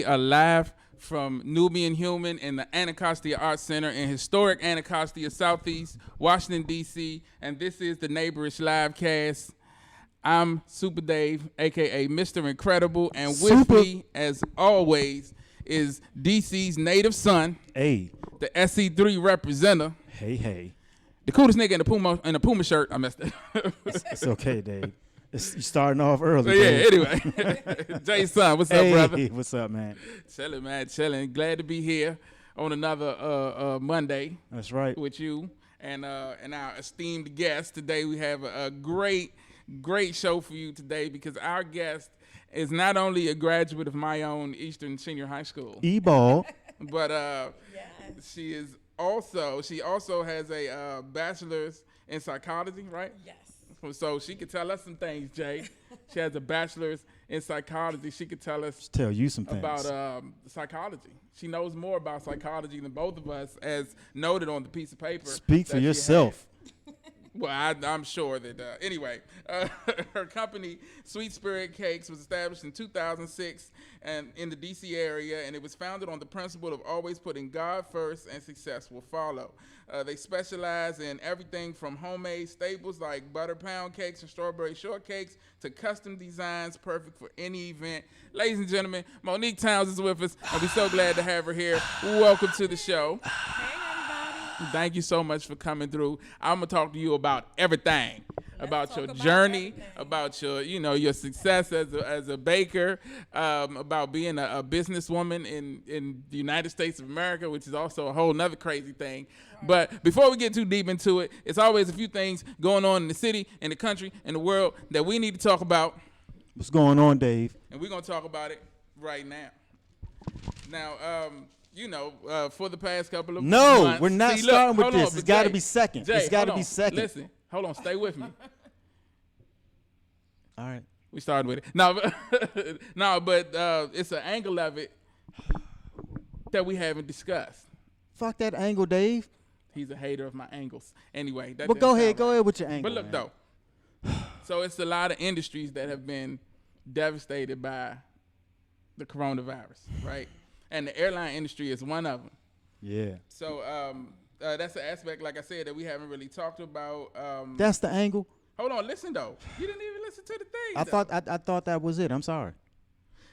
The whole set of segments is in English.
We are live from Nubian Human in the Anacostia Arts Center in historic Anacostia, Southeast Washington, D.C., and this is the Neighborish live cast. I'm Super Dave, a.k.a. Mr. Incredible, and with me, as always, is D.C.'s native son, the SC3 representative. Hey. The coolest nigga in a Puma shirt. I messed it. It's okay, Dave. You starting off early. So yeah, anyway. Jay's son, what's up, brother? What's up, man? Chilling, man, chilling. Glad to be here on another Monday. That's right. With you and our esteemed guest. Today we have a great show for you today because our guest is not only a graduate of my own Eastern Senior High School. E-ball. But she also has a bachelor's in psychology, right? Yes. So she could tell us some things, Jay. She has a bachelor's in psychology. She could tell us you some things about psychology. She knows more about psychology than both of us, as noted on the piece of paper. Speak for yourself. Well, I'm sure that, anyway, her company, Sweet Spirit Cakes, was established in 2006 and in the D.C. area, and it was founded on the principle of always putting God first and success will follow. They specialize in everything from homemade staples like butter pound cakes and strawberry shortcakes to custom designs perfect for any event. Ladies and gentlemen, Monique Townes is with us, and we're so glad to have her here. Welcome to the show. Thank you so much for coming through. I'm gonna talk to you about everything, about your journey, about your success as a baker, about being a businesswoman in the United States of America, which is also a whole nother crazy thing. Right. But before we get too deep into it, it's always a few things going on in the city, in the country, in the world that we need to talk about. What's going on, Dave? And we're gonna talk about it right now. Now, for the past couple of months. No, we're not starting with this. It's got to be second. Jay, it's got to be second. Listen, hold on. Stay with me. All right. We started with it. But it's an angle of it that we haven't discussed. Fuck that angle, Dave. He's a hater of my angles. Anyway. But go ahead with your angle. But look, though. So it's a lot of industries that have been devastated by the coronavirus, right? And the airline industry is one of them. Yeah. So that's an aspect, like I said, that we haven't really talked about. That's the angle. Hold on, listen though. You didn't even listen to the thing. I thought that was it. I'm sorry.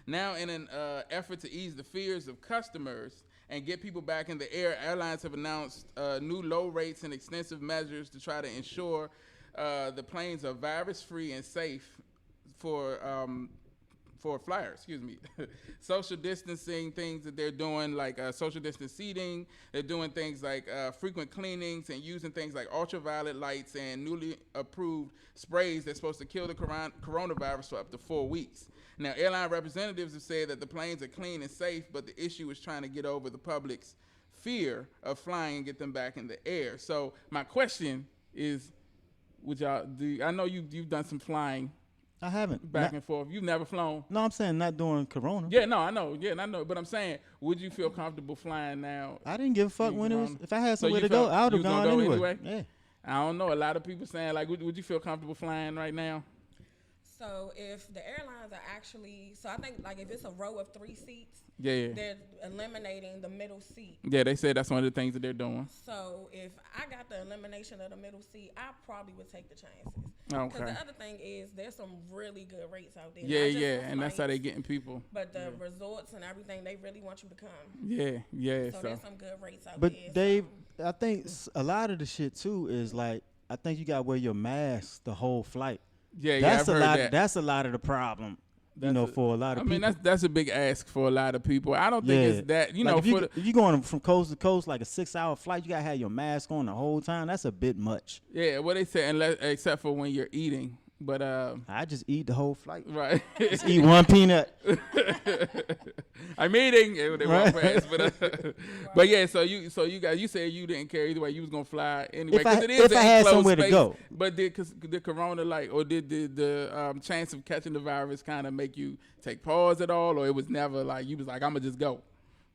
Now, in an effort to ease the fears of customers and get people back in the air, airlines have announced new low rates and extensive measures to try to ensure the planes are virus-free and safe for flyers, social distancing things that they're doing, like social distance seating. They're doing things like frequent cleanings and using things like ultraviolet lights and newly approved sprays that's supposed to kill the coronavirus for up to 4 weeks. Now, airline representatives have said that the planes are clean and safe, but the issue is trying to get over the public's fear of flying and get them back in the air. So my question is, would y'all do? I know you've done some flying. I haven't. Back and forth. You've never flown? No, I'm saying not during Corona. Yeah, no, I know. Yeah, I know. But I'm saying, would you feel comfortable flying now? I didn't give a fuck when it was. If I had somewhere to go, I would have gone anyway. Yeah. I don't know. A lot of people saying, like, would you feel comfortable flying right now? So if the airlines are actually, I think like if it's a row of 3 seats, they're eliminating the middle seat. Yeah, they said that's one of the things that they're doing. So if I got the elimination of the middle seat, I probably would take the chances. Okay. Because the other thing is there's some really good rates out there. Yeah, and that's how they getting people. But the resorts and everything, they really want you to come. Yeah. So there's some good rates out there. But Dave, I think a lot of the shit too is like, I think you got to wear your mask the whole flight. Yeah, that's I've heard that. That's a lot of the problem. For a lot of people. I mean, that's a big ask for a lot of people. I don't think it's that. If you're going from coast to coast, like a 6-hour flight, you gotta have your mask on the whole time. That's a bit much. Yeah, what they say, except for when you're eating. But I just eat the whole flight. Right. Just eat one peanut. I'm eating. They walk past, but yeah. So you said you didn't care either way. You was gonna fly anyway. If I had somewhere to go. But did Corona did the chance of catching the virus kind of make you take pause at all, or it was never like you was like I'm gonna just go?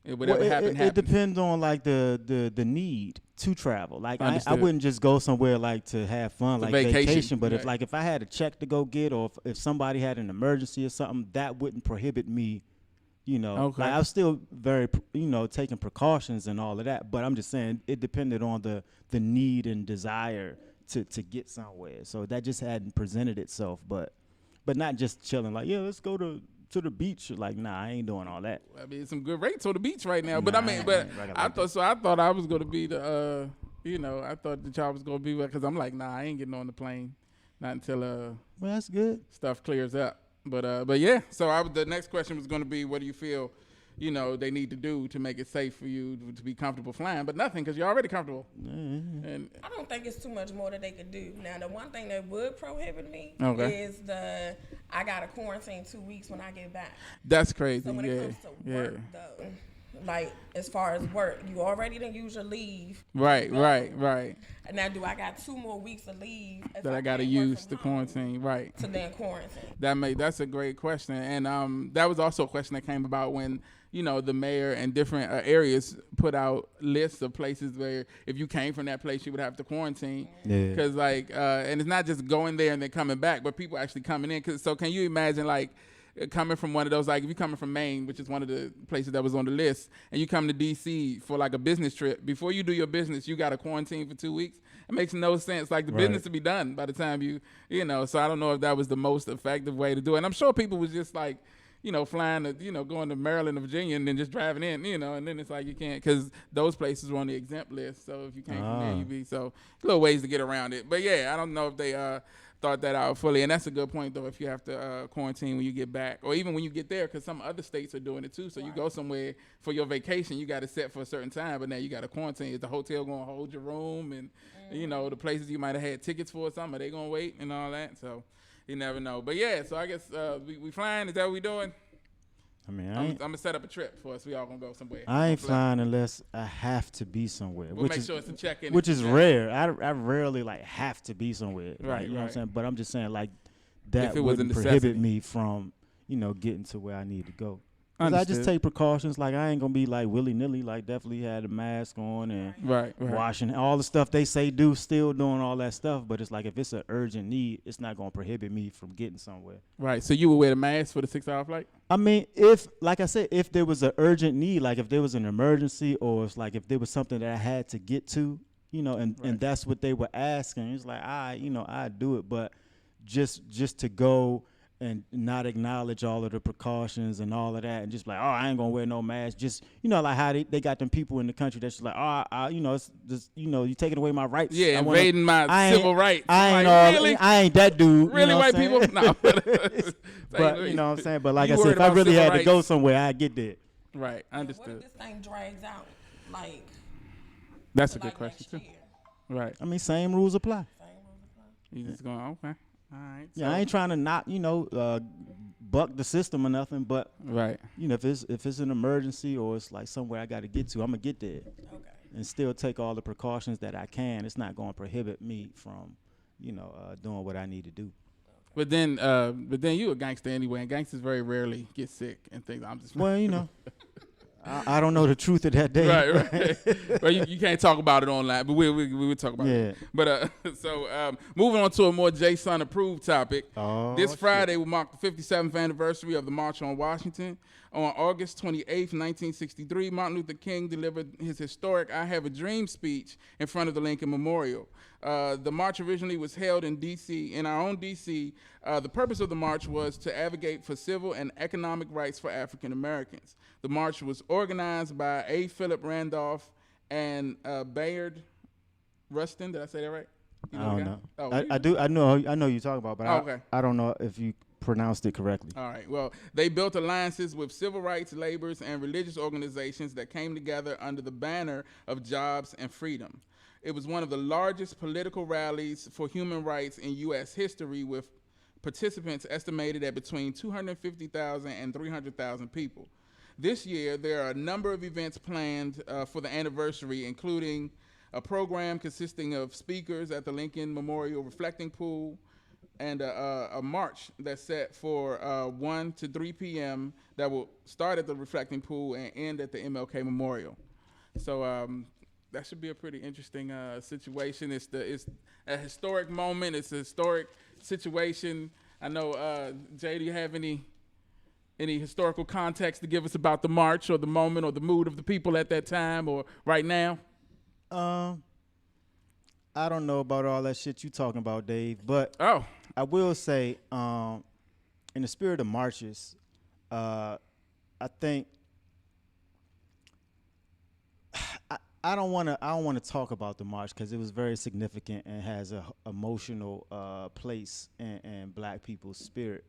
Whatever happened. It depends on like the need to travel. Like I wouldn't just go somewhere like to have fun, like vacation. But right. if I had a check to go get, or if somebody had an emergency or something, that wouldn't prohibit me You know, Okay. like I'm still very, taking precautions and all of that. But I'm just saying it depended on the need and desire to get somewhere. So that just hadn't presented itself. But not just chilling like, yeah, let's go to the beach. Like, nah, I ain't doing all that. I mean, some good rates on the beach right now. But Nah, I mean, I but ain't rocking I like thought so. I thought I was gonna be the, I thought that y'all was gonna be because I'm like, nah, I ain't getting on the plane, not until Well, that's good. stuff clears up. But yeah. So the next question was gonna be, what do you feel, they need to do to make it safe for you to be comfortable flying? But nothing, because you're already comfortable. Mm-hmm. And I don't think it's too much more that they could do. Now, the one thing that would prohibit me Okay. is I got to quarantine 2 weeks when I get back. that's crazy. So when yeah. it comes to work, though, like as far as work, you already done use your leave. Right. Go. Right. And now, do I got 2 more weeks of leave if That I got to can't work use from to home quarantine. Right. to then quarantine? That's a great question, and that was also a question that came about when the mayor and different areas put out lists of places where if you came from that place you would have to quarantine. Yeah. Because and it's not just going there and then coming back, but people actually coming in. So can you imagine coming from one of those, like if you're coming from Maine, which is one of the places that was on the list, and you come to DC for like a business trip, before you do your business, you got to quarantine for 2 weeks. It makes no sense. Like the business to be done by the time so I don't know if that was the most effective way to do it. And I'm sure people was just like, flying to, going to Maryland or Virginia and then just driving in, and then it's like you can't, because those places were on the exempt list. So if you came from there, you be, so little ways to get around it. But yeah, I don't know if they thought that out fully. And that's a good point, though, if you have to quarantine when you get back, or even when you get there, because some other states are doing it too. So you go somewhere for your vacation, you got to set for a certain time, but now you got to quarantine. Is the hotel going to hold your room? And, the places you might have had tickets for or something, are they going to wait and all that? So you never know. But yeah, so I guess we flying. Is that what we doing? I mean, I'm going to set up a trip for us. We all going to go somewhere. I ain't flying unless I have to be somewhere. We'll make sure it's a check-in. Which is rare. I rarely have to be somewhere. Right, you know what I'm right. saying? But I'm just saying that If it was a wouldn't necessity. prohibit me from, getting to where I need to go. 'Cause I just Understood. take precautions. Like I ain't gonna be like willy-nilly. Like definitely had a mask on and Right. washing all the stuff they say do, still doing all that stuff. But it's like if it's an urgent need, it's not gonna prohibit me from getting somewhere. Right. So you would wear the mask for the 6-hour flight? I mean, if like I said, if there was an urgent need, like if there was an emergency, or it's like if there was something that I had to get to, and that's what they were asking. It's like I'd do it, but just to go and not acknowledge all of the precautions and all of that, and just like, I ain't gonna wear no mask. Just like how they got them people in the country that's just like, it's just you taking away my rights. Yeah, invading my civil rights. I ain't that dude. Really, white people? No. But you know what I'm saying. But like You I said, worried if I about really civil had to go rights. somewhere, I'd get there. Right. What Understood. if this thing drags out, like, That's a to, good like, question next too. year? Right. I mean, same rules apply. Same rules apply. You just going, okay. All right. Yeah, I ain't trying to not buck the system or nothing, but Right. if it's an emergency or it's like somewhere I got to get to, I'm gonna get there Okay. and still take all the precautions that I can. It's not going to prohibit me from doing what I need to do. But then you a gangster anyway, and gangsters very rarely get sick and things. I'm just Well, I don't know the truth of that day. right. Well, you can't talk about it online, but we will talk about it. Yeah. But so moving on to a more Jason approved topic. Oh, This shit. Friday will mark the 57th anniversary of the March on Washington. On August 28th, 1963, Martin Luther King delivered his historic "I Have a Dream" speech in front of the Lincoln Memorial. The march originally was held in D.C., in our own D.C. The purpose of the march was to advocate for civil and economic rights for African Americans. The march was organized by A. Philip Randolph and Bayard Rustin. Did I say that right? You I the don't guy? know. Oh, I do. I know you talking about, but okay. I don't know if you pronounced it correctly. All right. Well, they built alliances with civil rights, laborers, and religious organizations that came together under the banner of jobs and freedom. It was one of the largest political rallies for human rights in U.S. history, with participants estimated at between 250,000 and 300,000 people. This year, there are a number of events planned for the anniversary, including a program consisting of speakers at the Lincoln Memorial Reflecting Pool, and a march that's set for 1 to 3 p.m. that will start at the Reflecting Pool and end at the MLK Memorial. So that should be a pretty interesting situation. It's a historic moment. It's a historic situation. I know, Jay, do you have any Any historical context to give us about the march or the moment or the mood of the people at that time or right now? I don't know about all that shit you talking about, Dave, but Oh, I will say, in the spirit of marches, I think I don't want to talk about the march because it was very significant and has a emotional place in Black people's spirit.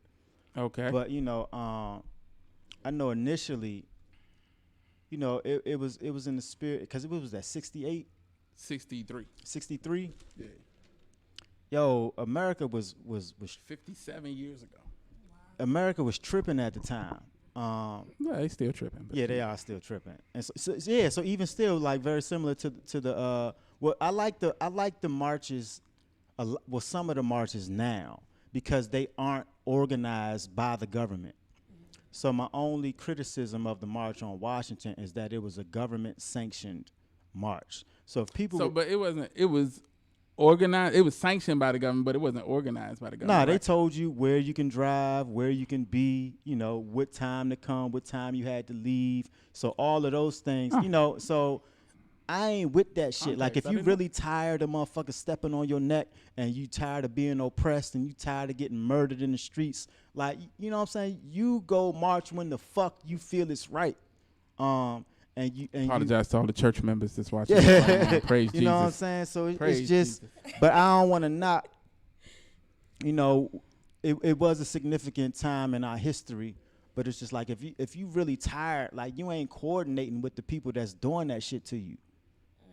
okay. But I know initially, it was in the spirit because it was at 68, 63. 63. Yeah. Yo, America was 57 years ago. America was tripping at the time. Yeah, they still tripping. Yeah, they are still tripping, and so even still, like very similar to the well, I like the marches, well, some of the marches now because they aren't organized by the government. So my only criticism of the March on Washington is that it was a government sanctioned march. So if people But it wasn't. It was organized. It was sanctioned by the government, but it wasn't organized by the government. Nah, they right? told you where you can drive, where you can be, what time to come, what time you had to leave. So all of those things, so I ain't with that shit. Like if I you didn't really tired of motherfuckers stepping on your neck and you tired of being oppressed and you tired of getting murdered in the streets, like, you know what I'm saying? You go march when the fuck you feel it's right. And Apologize to all the church members that's watching. Yeah. Praise you Jesus. know what I'm saying? So Praise it's just, Jesus. but I don't want to knock, it was a significant time in our history, but it's just like, if you really tired, like you ain't coordinating with the people that's doing that shit to you.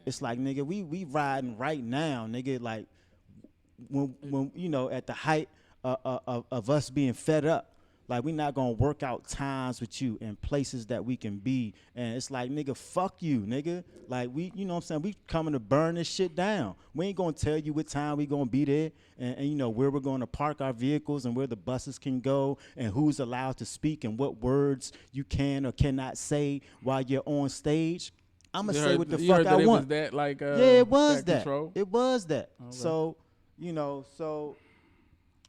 It's like, nigga, we riding right now, nigga, like when at the height of us being fed up. Like, we not gonna work out times with you and places that we can be. And it's like, nigga, fuck you, nigga. Like, we, you know what I'm saying? We coming to burn this shit down. We ain't gonna tell you what time we gonna be there and where we're gonna park our vehicles and where the buses can go and who's allowed to speak and what words you can or cannot say while you're on stage. I'm gonna say what the fuck I want. Was that like, yeah, it was that. Control? It was that. Okay. So,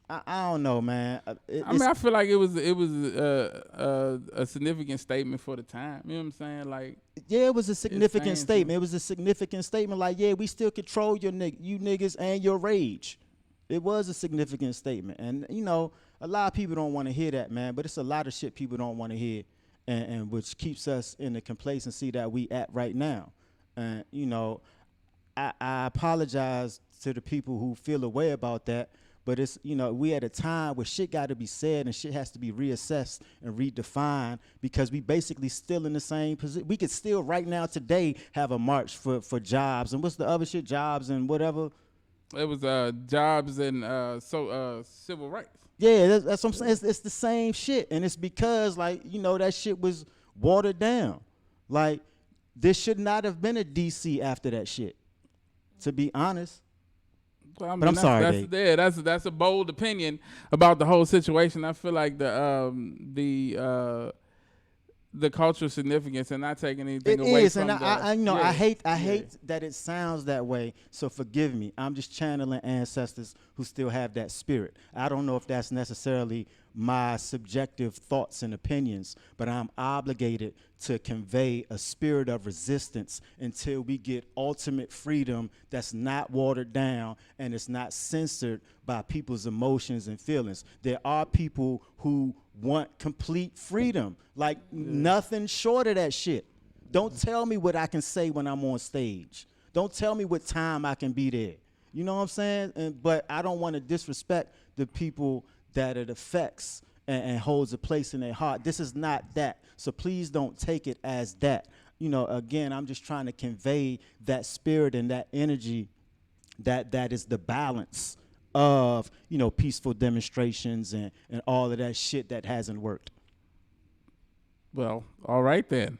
I don't know, man. I feel like it was a significant statement for the time. You know what I'm saying? Like, yeah, it was a significant saying statement. It was a significant statement. Like, yeah, we still control you niggas and your rage. It was a significant statement, and a lot of people don't want to hear that, man. But it's a lot of shit people don't want to hear, and which keeps us in the complacency that we at right now. And I apologize to the people who feel a way about that. But it's, we at a time where shit got to be said and shit has to be reassessed and redefined because we basically still in the same position. We could still right now today have a march for jobs. And what's the other shit? Jobs and whatever. it was jobs and civil rights. Yeah, that's what I'm saying. It's the same shit. And it's because, like, that shit was watered down. Like, there should not have been a DC after that shit, to be honest. Well, I mean, but I'm sorry, Dave. That's a bold opinion about the whole situation. I feel like the cultural significance and not taking anything away from and I hate that it sounds that way. So forgive me. I'm just channeling ancestors who still have that spirit. I don't know if that's necessarily my subjective thoughts and opinions, but I'm obligated to convey a spirit of resistance until we get ultimate freedom that's not watered down and it's not censored by people's emotions and feelings. There are people who want complete freedom, like nothing short of that shit. Don't tell me what I can say when I'm on stage. Don't tell me what time I can be there. You know what I'm saying? But I don't want to disrespect the people that it affects and holds a place in their heart. This is not that. So please don't take it as that. Again, I'm just trying to convey that spirit and that energy that is the balance of, peaceful demonstrations and all of that shit that hasn't worked. Well, all right then.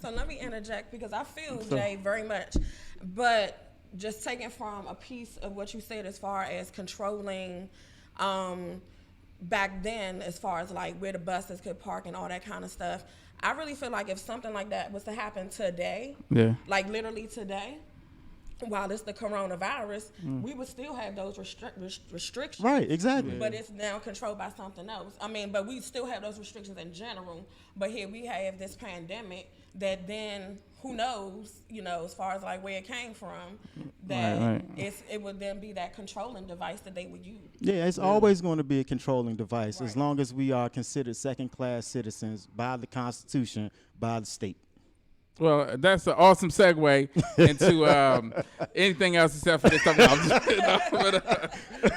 So let me interject because I feel, Jay, very much. But just taking from a piece of what you said as far as controlling back then, as far as like where the buses could park and all that kind of stuff, I really feel like if something like that was to happen today, like literally today, while it's the coronavirus, we would still have those restrictions. Right, exactly. But it's now controlled by something else. I mean, but we still have those restrictions in general. But here we have this pandemic that then, who knows, as far as like where it came from, that it would then be that controlling device that they would use. Yeah, it's always going to be a controlling device as Right. long as we are considered second-class citizens by the Constitution, by the state. Well, that's an awesome segue into anything else except for this stuff. No, I'm just kidding. No,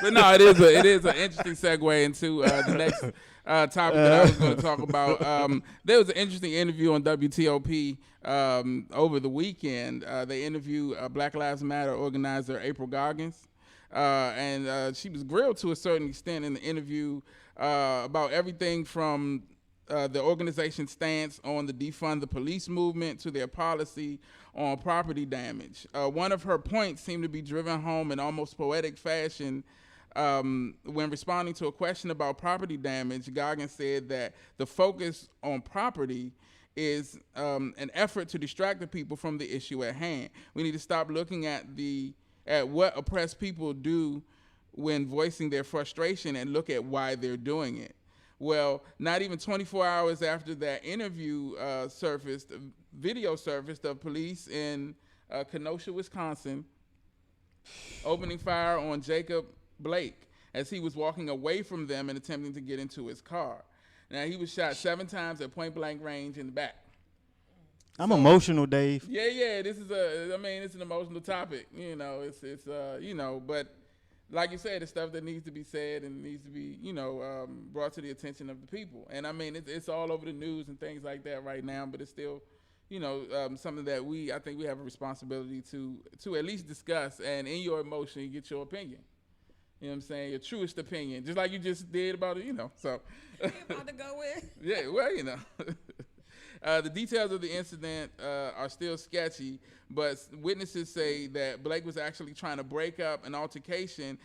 but no, it is an interesting segue into the next topic that I was going to talk about. There was an interesting interview on WTOP over the weekend. They interviewed Black Lives Matter organizer April Goggins, and she was grilled to a certain extent in the interview about everything from the organization's stance on the defund the police movement to their policy on property damage. One of her points seemed to be driven home in almost poetic fashion when responding to a question about property damage. Goggins said that the focus on property is an effort to distract the people from the issue at hand. We need to stop looking at what oppressed people do when voicing their frustration and look at why they're doing it. Well, not even 24 hours after that interview video surfaced of police in Kenosha, Wisconsin, opening fire on Jacob Blake as he was walking away from them and attempting to get into his car. Now, he was shot 7 times at point-blank range in the back. I'm emotional, Dave. Yeah, this is it's an emotional topic. But like you said, it's stuff that needs to be said and needs to be, brought to the attention of the people. And I mean, it's all over the news and things like that right now, but it's still, something that I think we have a responsibility to at least discuss, and in your emotion, you get your opinion. You know what I'm saying? Your truest opinion, just like you just did about it, so. You about to go with? Yeah, well, the details of the incident are still sketchy, but witnesses say that Blake was actually trying to break up an altercation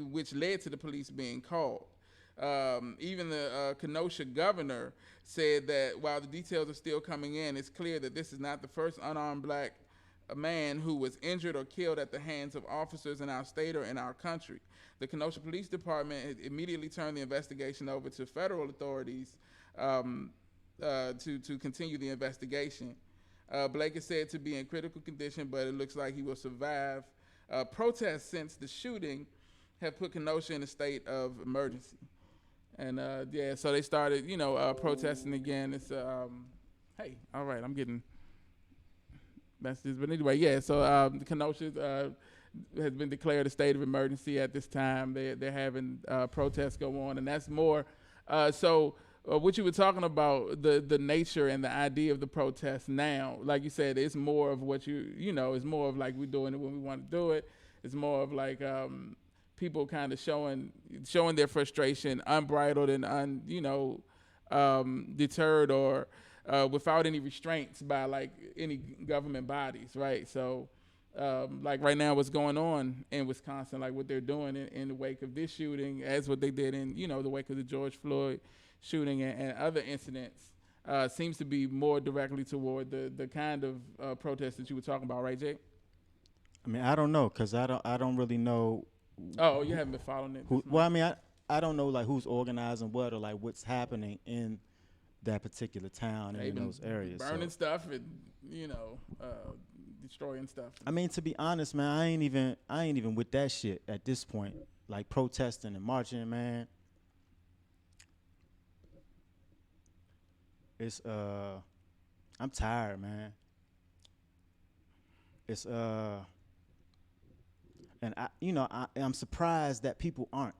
which led to the police being called. Even the Kenosha governor said that while the details are still coming in, it's clear that this is not the first unarmed black man who was injured or killed at the hands of officers in our state or in our country. The Kenosha Police Department immediately turned the investigation over to federal authorities to continue the investigation. Blake is said to be in critical condition, but it looks like he will survive. Protests since the shooting have put Kenosha in a state of emergency. And so they started, protesting again. It's hey, all right, I'm getting messages, but anyway, so Kenosha has been declared a state of emergency at this time. They're having protests go on, and that's more. What you were talking about, the nature and the idea of the protest now, like you said, it's more of what it's more of like we're doing it when we want to do it. It's more of like people kind of showing their frustration unbridled and deterred or without any restraints by like any government bodies, right? So like right now what's going on in Wisconsin, like what they're doing in the wake of this shooting, as what they did in the wake of the George Floyd shooting and other incidents, seems to be more directly toward the kind of protest that you were talking about, right, Jake? I mean, I don't know, because I don't really know. Oh, you haven't been following it? Well, I mean, I don't know like who's organizing what or like what's happening in that particular town and in those areas. Burning stuff and destroying stuff. I mean, to be honest, man, I ain't even with that shit at this point. Like protesting and marching, man. It's I'm tired, man. It's and I'm surprised that people aren't.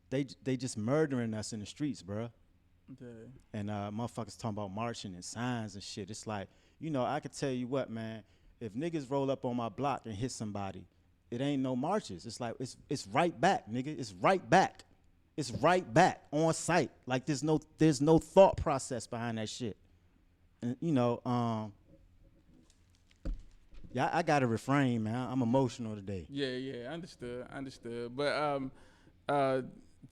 They just murdering us in the streets, bro. Okay. And motherfuckers talking about marching and signs and shit. It's like, I could tell you what, man. If niggas roll up on my block and hit somebody, it ain't no marches. It's like it's right back, nigga. It's right back. It's right back on site. Like there's no thought process behind that shit. And yeah, I gotta refrain, man. I'm emotional today. Yeah, understood. But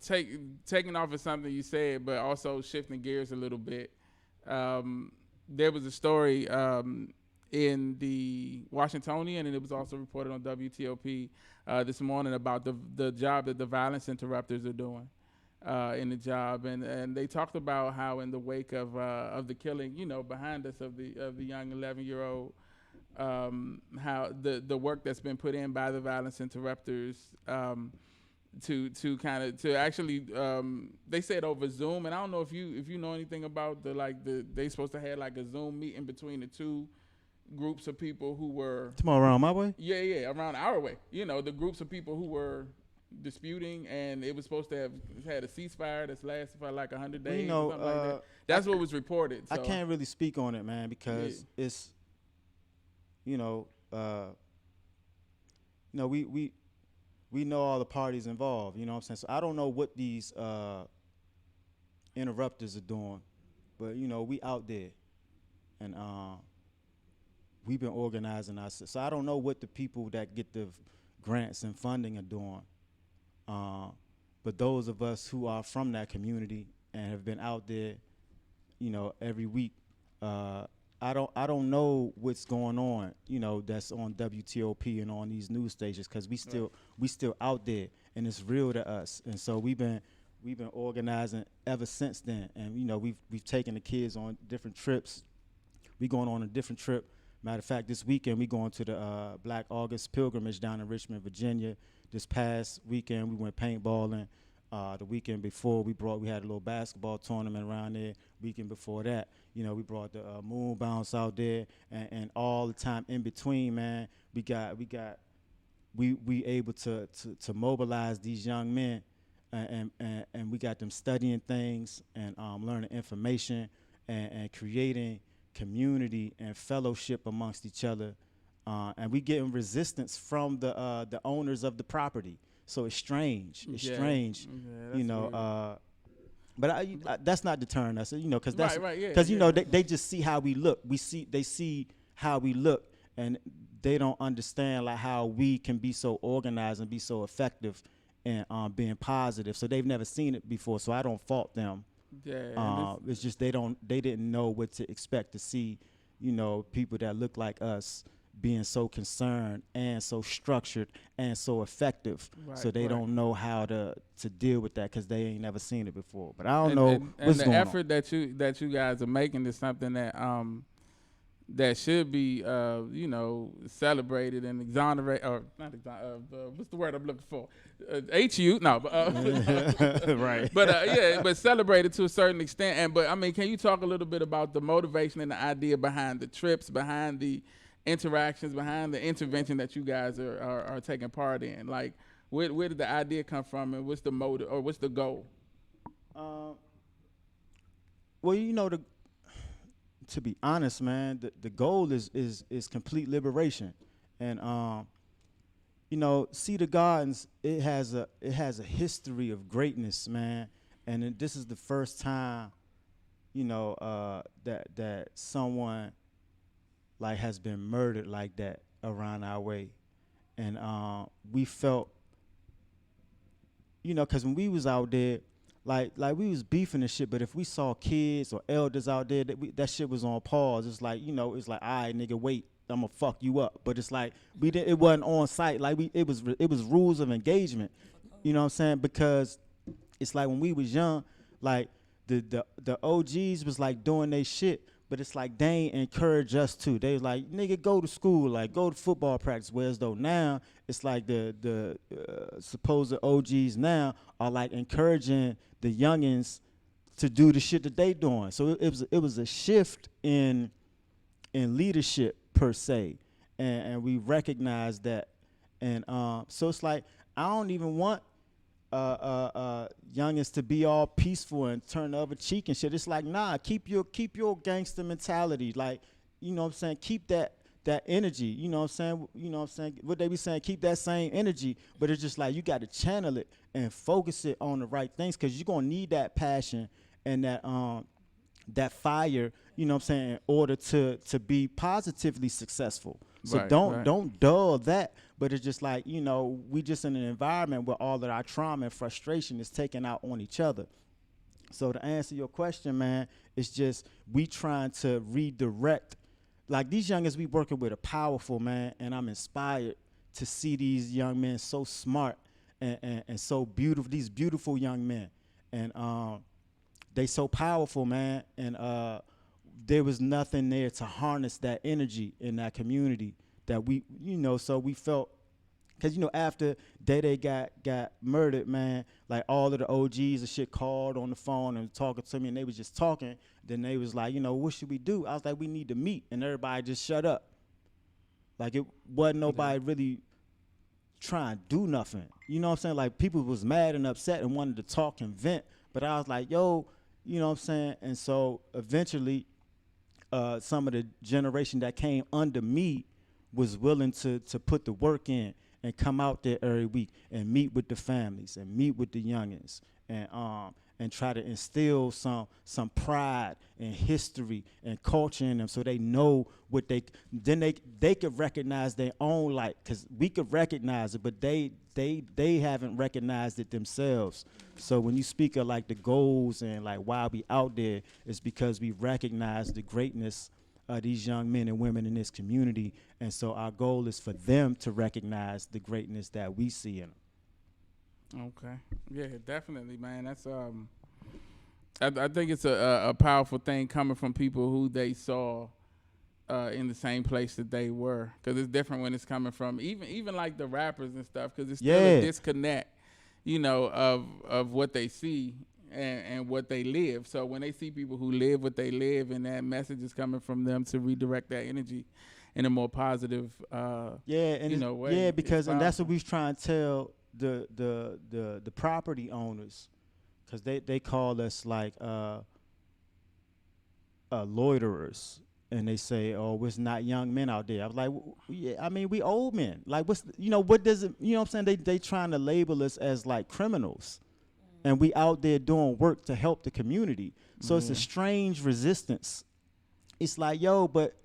taking off of something you said, but also shifting gears a little bit. There was a story in the Washingtonian, and it was also reported on WTOP this morning about the job that the violence interrupters are doing in the job, and they talked about how in the wake of the killing, behind us of the young 11-year-old, how the work that's been put in by the violence interrupters. To actually they said over Zoom, and I don't know if you know anything about they supposed to have like a Zoom meeting between the two groups of people who were Tomorrow around my way? Yeah, around our way. The groups of people who were disputing, and it was supposed to have had a ceasefire that's lasted for like 100 days or something like that. That's what was reported. So. I can't really speak on it, man, because it's we know all the parties involved, you know what I'm saying? So I don't know what these interrupters are doing, but, we out there. And we've been organizing ourselves. So I don't know what the people that get the grants and funding are doing. But those of us who are from that community and have been out there, every week, I don't know what's going on, that's on WTOP and on these news stations, because we still out there, and it's real to us. And so we've been organizing ever since then, and we've taken the kids on different trips. We going on a different trip. Matter of fact, this weekend we going to the Black August pilgrimage down in Richmond, Virginia. This past weekend we went paintballing. The weekend before we had a little basketball tournament around there. Weekend before that, we brought the moon bounce out there, and all the time in between, man, we able to mobilize these young men, and we got them studying things and learning information and creating community and fellowship amongst each other, and we getting resistance from the owners of the property. So it's strange. It's strange, but that's not deterring us, because that's because they just see how we look. They see how we look, and they don't understand like how we can be so organized and be so effective and being positive. So they've never seen it before. So I don't fault them. Yeah, it's just they didn't know what to expect to see, people that look like us being so concerned and so structured and so effective. So they don't know how to deal with that because they ain't never seen it before. But I don't know what's going on. And the effort that you guys are making is something that should be celebrated and exonerated, or not exonerated, what's the word I'm looking for? Right. But celebrated to a certain extent. But I mean, can you talk a little bit about the motivation and the idea behind the trips, behind the interactions, behind the intervention that you guys are taking part in? Like, where did the idea come from, and what's the motive or what's the goal? Well, to be honest, man, the goal is complete liberation, and Cedar Gardens, it has a history of greatness, man, and this is the first time, that someone like has been murdered like that around our way, and we felt, because when we was out there, like we was beefing and shit, but if we saw kids or elders out there, that shit was on pause. It's like, it's like, all right, nigga, wait, I'm gonna fuck you up. But it's like it wasn't on site. Like it was rules of engagement. You know what I'm saying? Because it's like when we was young, like the OGs was like doing their shit, but it's like they ain't encourage us to. They was like, nigga, go to school, like go to football practice. Whereas though now it's like the supposed OGs now are like encouraging the youngins to do the shit that they doing. So it was a shift in leadership per se, and we recognize that, and so it's like I don't even want youngins to be all peaceful and turn the other cheek and shit. It's like, nah, keep your gangster mentality, like, what I'm saying, keep that energy, what I'm saying, what they be saying, keep that same energy, but it's just like you got to channel it and focus it on the right things, because you're gonna need that passion and that fire, what I'm saying, in order to be positively successful. So don't dull that. But it's just like, we just in an environment where all of our trauma and frustration is taken out on each other. So to answer your question, man, it's just we trying to redirect like these youngins we working with are powerful, man, and I'm inspired to see these young men so smart and so beautiful, these beautiful young men. And they so powerful, man, and there was nothing there to harness that energy in that community that we, so we felt, because, after Day got murdered, man, like all of the OGs and shit called on the phone and talking to me, and they was just talking. Then they was like, what should we do? I was like, we need to meet, and everybody just shut up. Like it wasn't nobody really trying to do nothing. You know what I'm saying? Like people was mad and upset and wanted to talk and vent, but I was like, yo, you know what I'm saying? And so eventually, some of the generation that came under me was willing to put the work in and come out there every week and meet with the families and meet with the youngins and try to instill some pride and history and culture in them, so they know what they could recognize their own light, because we could recognize it, but they haven't recognized it themselves. So when you speak of like the goals and like why we out there, it's because we recognize the greatness of these young men and women in this community, and so our goal is for them to recognize the greatness that we see in them. Okay. Yeah, definitely, man. That's I think it's a powerful thing coming from people who they saw in the same place that they were, because it's different when it's coming from even like the rappers and stuff, because it's still a disconnect, of what they see and what they live. So when they see people who live what they live, and that message is coming from them to redirect that energy in a more positive way. Yeah, because and that's what we was trying to tell the property owners, because they call us like loiterers, and they say, oh, it's not young men out there. I was like, yeah, I mean, we old men. Like, what does it, what I'm saying? They trying to label us as like criminals, and we out there doing work to help the community. So it's a strange resistance. It's like, yo, but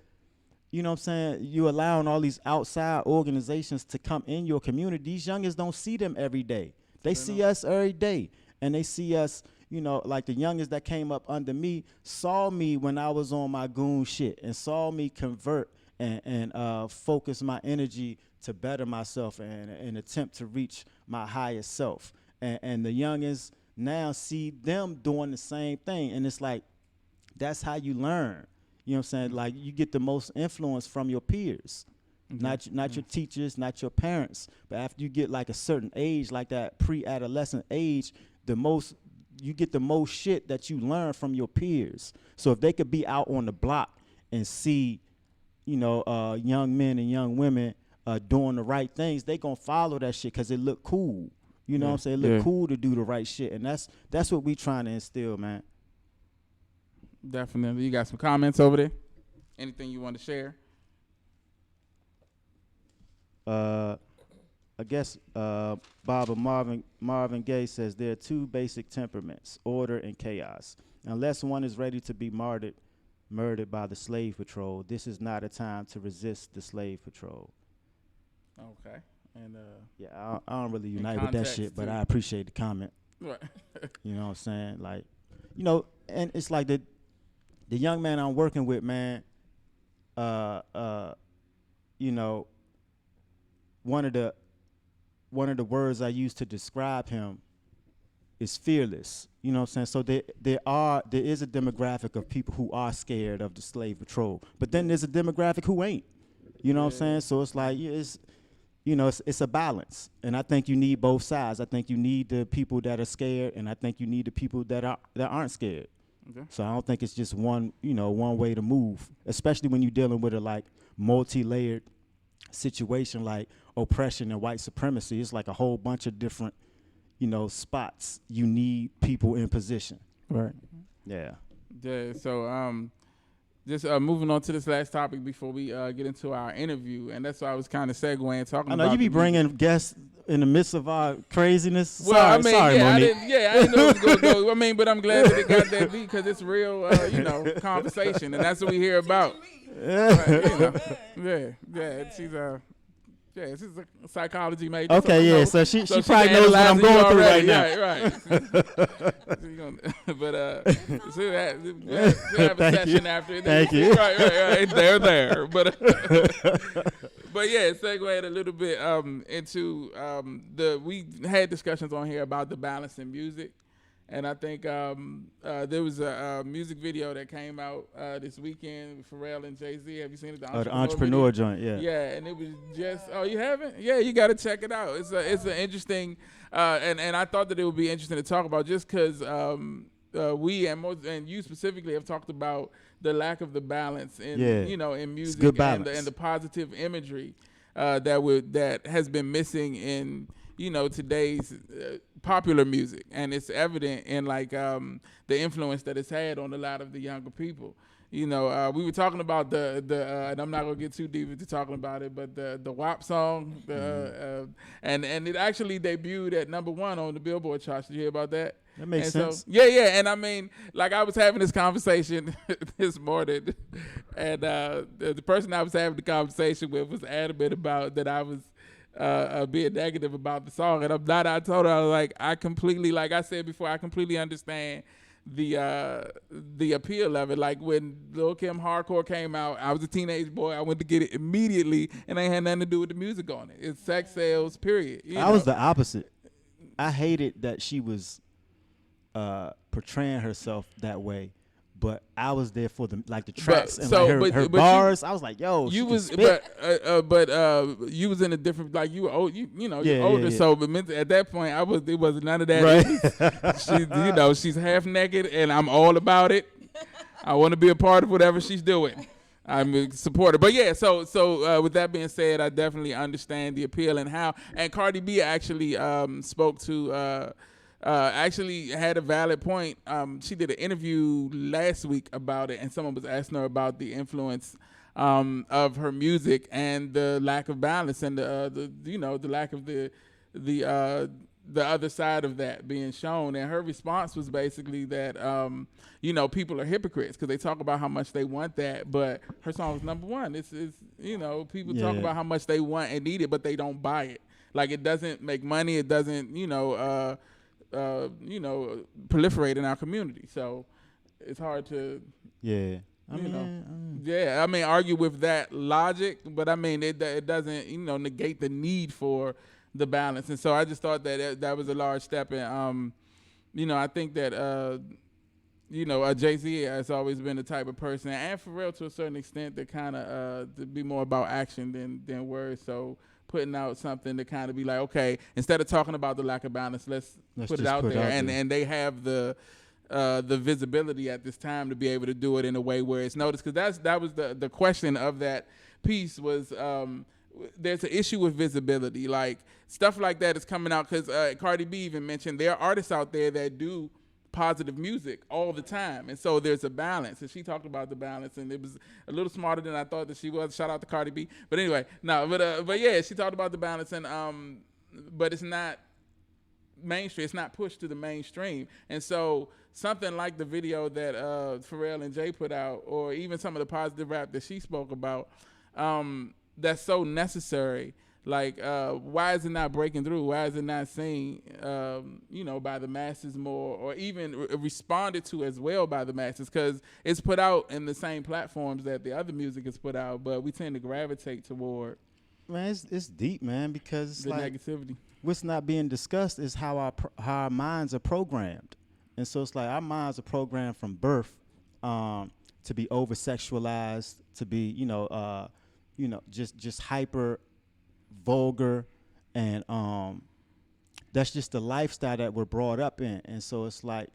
you know what I'm saying, you allowing all these outside organizations to come in your community. These youngins don't see them every day. They see us every day. And they see us, like the youngins that came up under me saw me when I was on my goon shit, and saw me convert and focus my energy to better myself and attempt to reach my highest self. And the youngins now see them doing the same thing. And it's like, that's how you learn. You know what I'm saying? Like, you get the most influence from your peers, not your teachers, not your parents. But after you get like a certain age, like that pre-adolescent age, you get the most shit that you learn from your peers. So if they could be out on the block and see, young men and young women doing the right things, they gonna follow that shit because it look cool. You know what I'm saying? It look cool to do the right shit, and that's what we trying to instill, man. Definitely. You got some comments over there? Anything you want to share? I guess Marvin Gaye says there are two basic temperaments, order and chaos. Unless one is ready to be murdered by the slave patrol, this is not a time to resist the slave patrol. Okay. And yeah, I don't really unite with that shit, but I appreciate the comment. Right. You know what I'm saying? Like, and it's like the young man I'm working with, man, one of the words I use to describe him is fearless. You know what I'm saying? So there is a demographic of people who are scared of the slave patrol, but then there's a demographic who ain't. You know what I'm saying? So it's like, it's a balance, and I think you need both sides. I think you need the people that are scared, and I think you need the people that aren't scared. Okay. So I don't think it's just one way to move, especially when you're dealing with a like multi-layered situation like oppression and white supremacy. It's like a whole bunch of different, spots you need people in position. Right. Yeah. Yeah. So just moving on to this last topic before we get into our interview, and that's why I was kind of segueing talking about. I know you be bringing guests in the midst of our craziness. Well, sorry, Monique. I didn't know it was going to go. But I'm glad that it got that deep, because it's real, conversation, and that's what we hear about. Yeah. Right, yeah. She's Yeah, this is a psychology major. Okay, yeah. So she probably knows what I'm analyzing you going through right already. now. But she'll have a Thank session you. after. Thank you. Right. They're there. But yeah, segue a little bit into we had discussions on here about the balance in music. And I think there was a music video that came out this weekend with Pharrell and Jay-Z. Have you seen it? The entrepreneur joint, yeah. Yeah, and it was just, oh, you haven't? Yeah, you got to check it out. It's an interesting, and I thought that it would be interesting to talk about just because we and you specifically have talked about the lack of the balance in in music and the positive imagery that has been missing in today's popular music, and it's evident in the influence that it's had on a lot of the younger people. We were talking about the and I'm not gonna get too deep into talking about it, but the WAP song, and it actually debuted at #1 on the Billboard charts. Did you hear about that? That makes sense. So, yeah, and I mean, I was having this conversation this morning, and the person I was having the conversation with was adamant about that I was being negative about the song, and I'm not. I told her, I was like, I completely, like I said before, I completely understand the appeal of it. Like when Lil' Kim Hardcore came out, I was a teenage boy. I went to get it immediately, and it had nothing to do with the music on it. It's sex sales, period. I was the opposite. I hated that she was portraying herself that way. But I was there for the tracks and her bars. I was like, yo, you was, but you was in a different, you were old, you're older. Yeah. So, but at that point, it wasn't none of that. Right. She's half naked, and I'm all about it. I want to be a part of whatever she's doing. I'm a supporter. But yeah, so with that being said, I definitely understand the appeal and Cardi B actually spoke to. Actually had a valid point. She did an interview last week about it, and someone was asking her about the influence of her music and the lack of balance and the lack of the other side of that being shown. And her response was basically that people are hypocrites because they talk about how much they want that, but her song is #1. It's people talk about how much they want and need it, but they don't buy it. Like it doesn't make money. It doesn't proliferate in our community. So it's hard to argue with that logic, but I mean it doesn't negate the need for the balance. And so I just thought that was a large step. And I think that Jay-Z has always been the type of person, and Pharrell to a certain extent, that kind of to be more about action than words. So putting out something to kind of be like, okay, instead of talking about the lack of balance, let's put it out there. And they have the visibility at this time to be able to do it in a way where it's noticed. Because that was the question of that piece was there's an issue with visibility. Like stuff like that is coming out because Cardi B even mentioned there are artists out there that do positive music all the time, and so there's a balance, and she talked about the balance, and it was a little smarter than I thought that she was. Shout out to Cardi B. But anyway, but yeah, she talked about the balance, and but it's not mainstream, it's not pushed to the mainstream. And so something like the video that Pharrell and Jay put out, or even some of the positive rap that she spoke about, that's so necessary. Like, why is it not breaking through? Why is it not seen, by the masses more, or even responded to as well by the masses? Because it's put out in the same platforms that the other music is put out, but we tend to gravitate toward. Man, it's deep, man, because it's the negativity. What's not being discussed is how our minds are programmed, and so it's like our minds are programmed from birth to be over sexualized, to be just hyper vulgar, and that's just the lifestyle that we're brought up in. And so it's like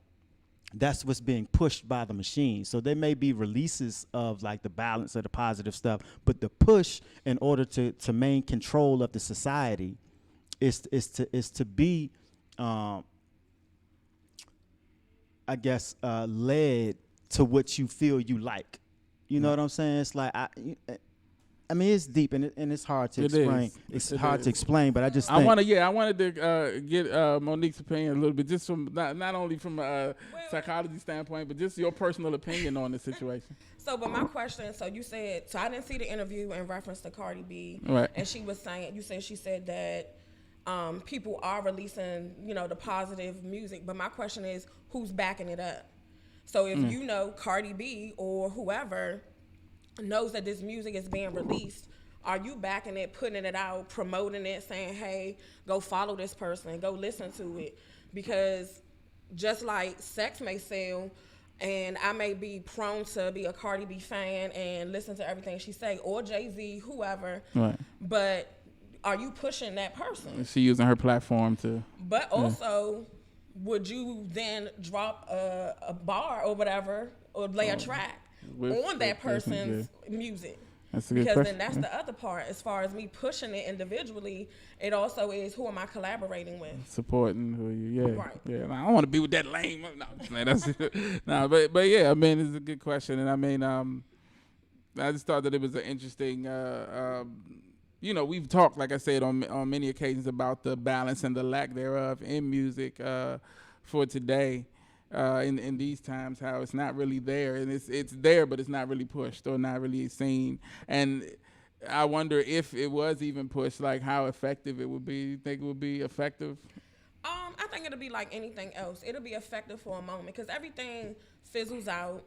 that's what's being pushed by the machine. So there may be releases of like the balance of the positive stuff, but the push in order to maintain control of the society is to be led to what you feel you like. You know what I'm saying? It's like I mean, it's deep and it's hard to It explain. is. It's It hard is. to explain, but I just think I wanted to get Monique's opinion a little bit, just from not only from a psychology standpoint, but just your personal opinion on the situation. So, but my question, so you said, so I didn't see the interview in reference to Cardi B. Right. And she was saying, she said that people are releasing, the positive music. But my question is, who's backing it up? So if you know Cardi B or whoever knows that this music is being released, are you backing it, putting it out, promoting it, saying, hey, go follow this person, go listen to it? Because just like sex may sell, and I may be prone to be a Cardi B fan and listen to everything she say, or Jay-Z, whoever, Right. but are you pushing that person? She using her platform to. But also, would you then drop a bar or whatever, or lay a track on that person's music? That's a good Because question. then that's the other part. As far as me pushing it individually, it also is who am I collaborating with? Supporting who you, yeah, Right. yeah. I don't want to be with that lame. No, man, that's no, but yeah. I mean, it's a good question, and I mean, I just thought that it was an interesting. We've talked, like I said, on many occasions about the balance and the lack thereof in music for today. In these times, how it's not really there, and it's there, but it's not really pushed or not really seen. And I wonder if it was even pushed, like how effective it would be. You think it would be effective? I think it'll be like anything else. It'll be effective for a moment because everything fizzles out,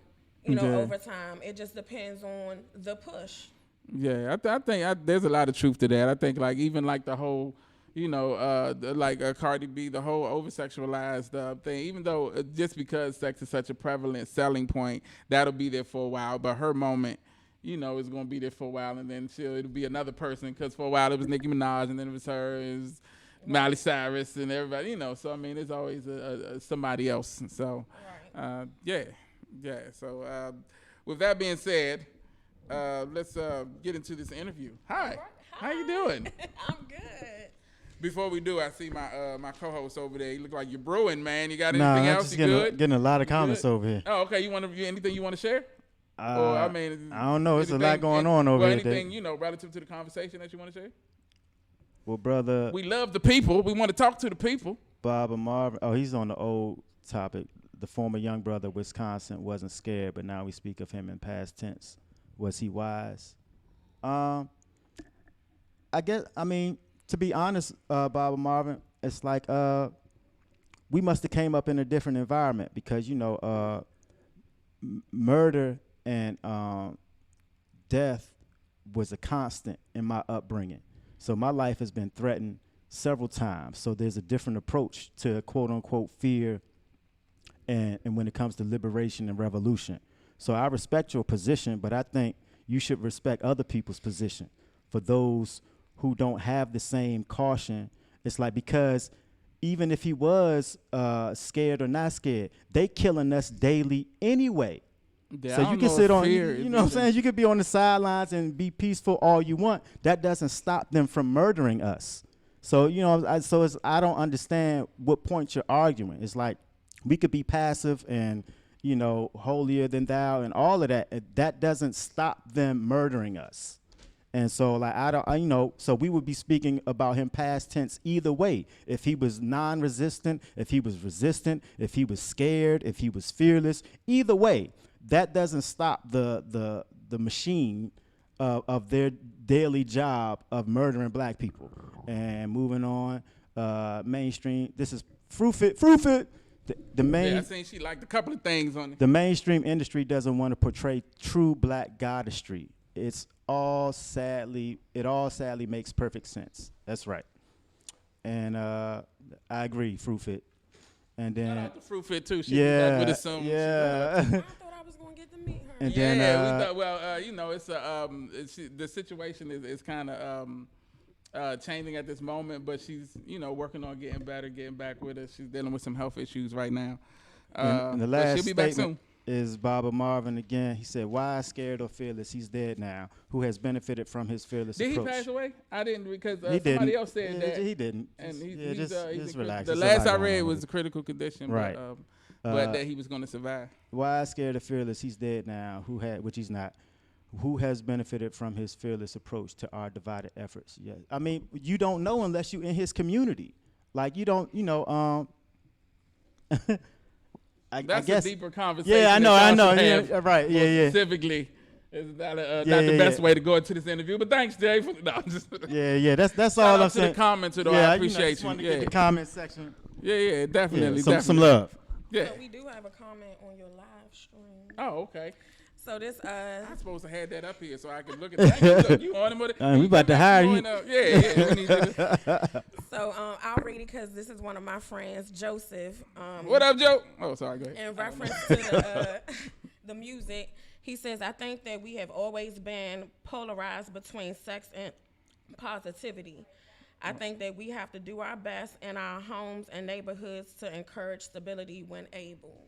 over time. It just depends on the push. Yeah, I think there's a lot of truth to that. I think even the whole, Cardi B, the whole over-sexualized thing, even though just because sex is such a prevalent selling point, that'll be there for a while. But her moment, is going to be there for a while, and then it'll be another person, because for a while it was Nicki Minaj, and then it was her, it was Miley Cyrus, and everybody, So, I mean, it's always somebody else. So, yeah. So, with that being said, let's get into this interview. Hi. Right. How you doing? I'm good. Before we do, I see my co-host over there. You look like you're brewing, man. You got nah, anything I'm else? just You good? getting a lot of You comments good? over here. Oh, okay. Anything you want to share? Or I mean, I don't know. It's a lot anything- going on over here. Anything relative to the conversation that you want to share? Well, brother We love the people. We want to talk to the people. Bob and Marvin. Oh, he's on the old topic. The former young brother of Wisconsin wasn't scared, but now we speak of him in past tense. Was he wise? I guess. I mean, to be honest, Bob and Marvin, it's like we must have came up in a different environment because murder and death was a constant in my upbringing. So my life has been threatened several times. So there's a different approach to quote unquote fear and when it comes to liberation and revolution. So I respect your position, but I think you should respect other people's position. For those who don't have the same caution, it's like, because even if he was scared or not scared, they killing us daily anyway. Yeah, So I you don't can know sit if on, fear you is know what I'm even- saying? You could be on the sidelines and be peaceful all you want. That doesn't stop them from murdering us. So, I don't understand what point you're arguing. It's like we could be passive and, holier than thou and all of that. That doesn't stop them murdering us. And so, so we would be speaking about him past tense either way. If he was non-resistant, if he was resistant, if he was scared, if he was fearless, either way, that doesn't stop the machine of their daily job of murdering black people. And moving on, mainstream. This is Fruitfit. The main. Yeah, I seen she liked a couple of things on it. The mainstream industry doesn't want to portray true black goddessry. It all sadly makes perfect sense. That's right. And I agree, Fruitfit. And then Shout out to Fruitfit too. She'll be back with us soon. yeah. I thought I was going to get to meet her. And Yeah, then, we thought. It's the situation is kind of changing at this moment, but she's working on getting better, getting back with us. She's dealing with some health issues right now. And the But last she'll be back statement soon. is Baba Marvin again. He said, "Why scared or fearless? He's dead now. Who has benefited from his fearless Did approach?" he pass away? I didn't, because He somebody didn't. else said that. He didn't. And Just he's relax. The There's a last lot I going read on was with a critical condition, Right. but that he was going to survive. Why scared or fearless? He's dead now. Which he's not. who has benefited from his fearless approach to our divided efforts? Yeah, I mean, you don't know unless you're in his community. Like you don't, That's I guess, a deeper conversation. Yeah, I know. Yeah, right. More Yeah. Specifically, is not the best way to go into this interview. But thanks, Jay. Yeah. That's Shout all out I'm to saying. the commenter, though. Yeah, I appreciate just wanted to you. get the comment section. Yeah, definitely. Yeah, some love. Yeah. So we do have a comment on your live stream. Oh, okay. So this I'm supposed to have that up here so I can look at that. Look, you on him with it? We about to hire you. Yeah. We need you to. So I'll read it because this is one of my friends, Joseph. What up, Joe? Oh, sorry. Go ahead. In reference to the music, he says, I think that we have always been polarized between sex and positivity. I think that we have to do our best in our homes and neighborhoods to encourage stability when able.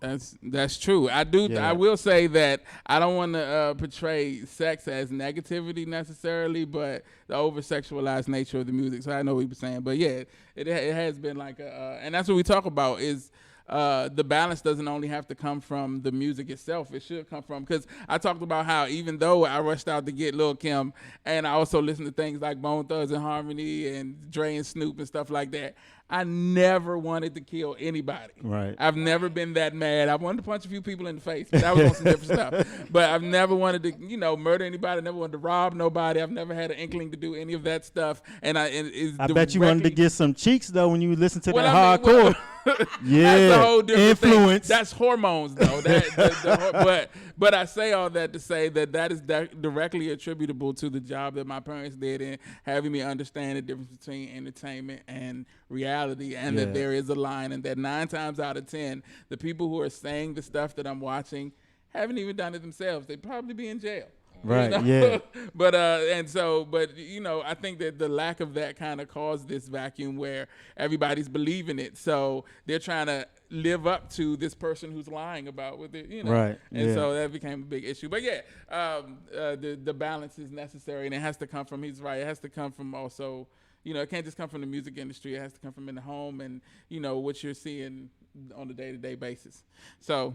That's true. I do. Yeah. I will say that I don't want to portray sex as negativity necessarily, but the over sexualized nature of the music. So I know what you were saying, but yeah, it has been like and that's what we talk about is. The balance doesn't only have to come from the music itself. It should come from, because I talked about how even though I rushed out to get Lil' Kim, and I also listened to things like Bone Thugs and Harmony and Dre and Snoop and stuff like that, I never wanted to kill anybody. Right. I've never been that mad. I wanted to punch a few people in the face, but that was on some different stuff. But I've never wanted to, murder anybody. I never wanted to rob nobody. I've never had an inkling to do any of that stuff. And I bet you wanted to get some cheeks though when you listen to that hardcore. hardcore. Yeah, that's a whole different influence. Thing. That's hormones, though. But I say all that to say that is directly attributable to the job that my parents did in having me understand the difference between entertainment and reality, and that there is a line, and that 9 times out of 10, the people who are saying the stuff that I'm watching haven't even done it themselves. They'd probably be in jail. Right. Yeah. But I think that the lack of that kind of caused this vacuum where everybody's believing it. So they're trying to live up to this person who's lying about with it, Right. And so that became a big issue. But the balance is necessary, and it has to come from. He's right. It has to come from also. It can't just come from the music industry. It has to come from in the home and, what you're seeing on a day-to-day basis. So,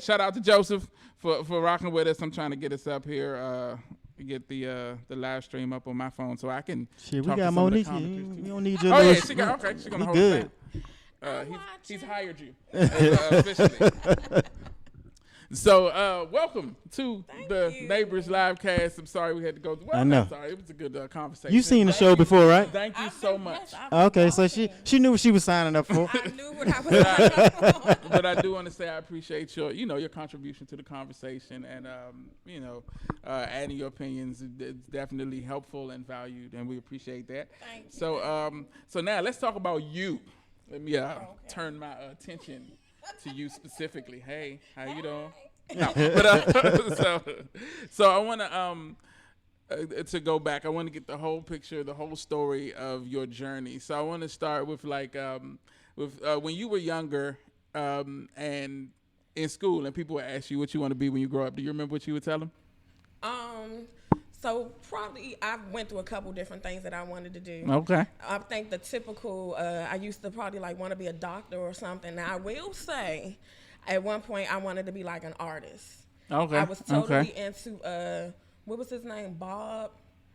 shout out to Joseph for rocking with us. I'm trying to get us up here, get the live stream up on my phone so I can Shit, we talk got to Monique. some You don't need your Oh, little yeah, she's going to hold good. it down. He's hired you officially. So, welcome to the Neighborish live cast. I'm sorry we had to go. Well, I know. I'm sorry. It was a good conversation. You've seen the show before, right? Thank you so much. Okay, so she knew what she was signing up for. I knew what I was signing up for. But I do want to say I appreciate your contribution to the conversation, and adding your opinions. It's definitely helpful and valued, and we appreciate that. Thank you. So now let's talk about you. Let me turn my attention to you specifically. Hey, how you doing? No, but so I want to go back. I want to get the whole picture, the whole story of your journey. So I want to start with when you were younger and in school, and people would ask you what you want to be when you grow up. Do you remember what you would tell them? So probably I went through a couple different things that I wanted to do. Okay. I think the typical, I used to probably want to be a doctor or something. Now I will say, at one point I wanted to be like an artist. Okay. I was totally into, what was his name, Bob?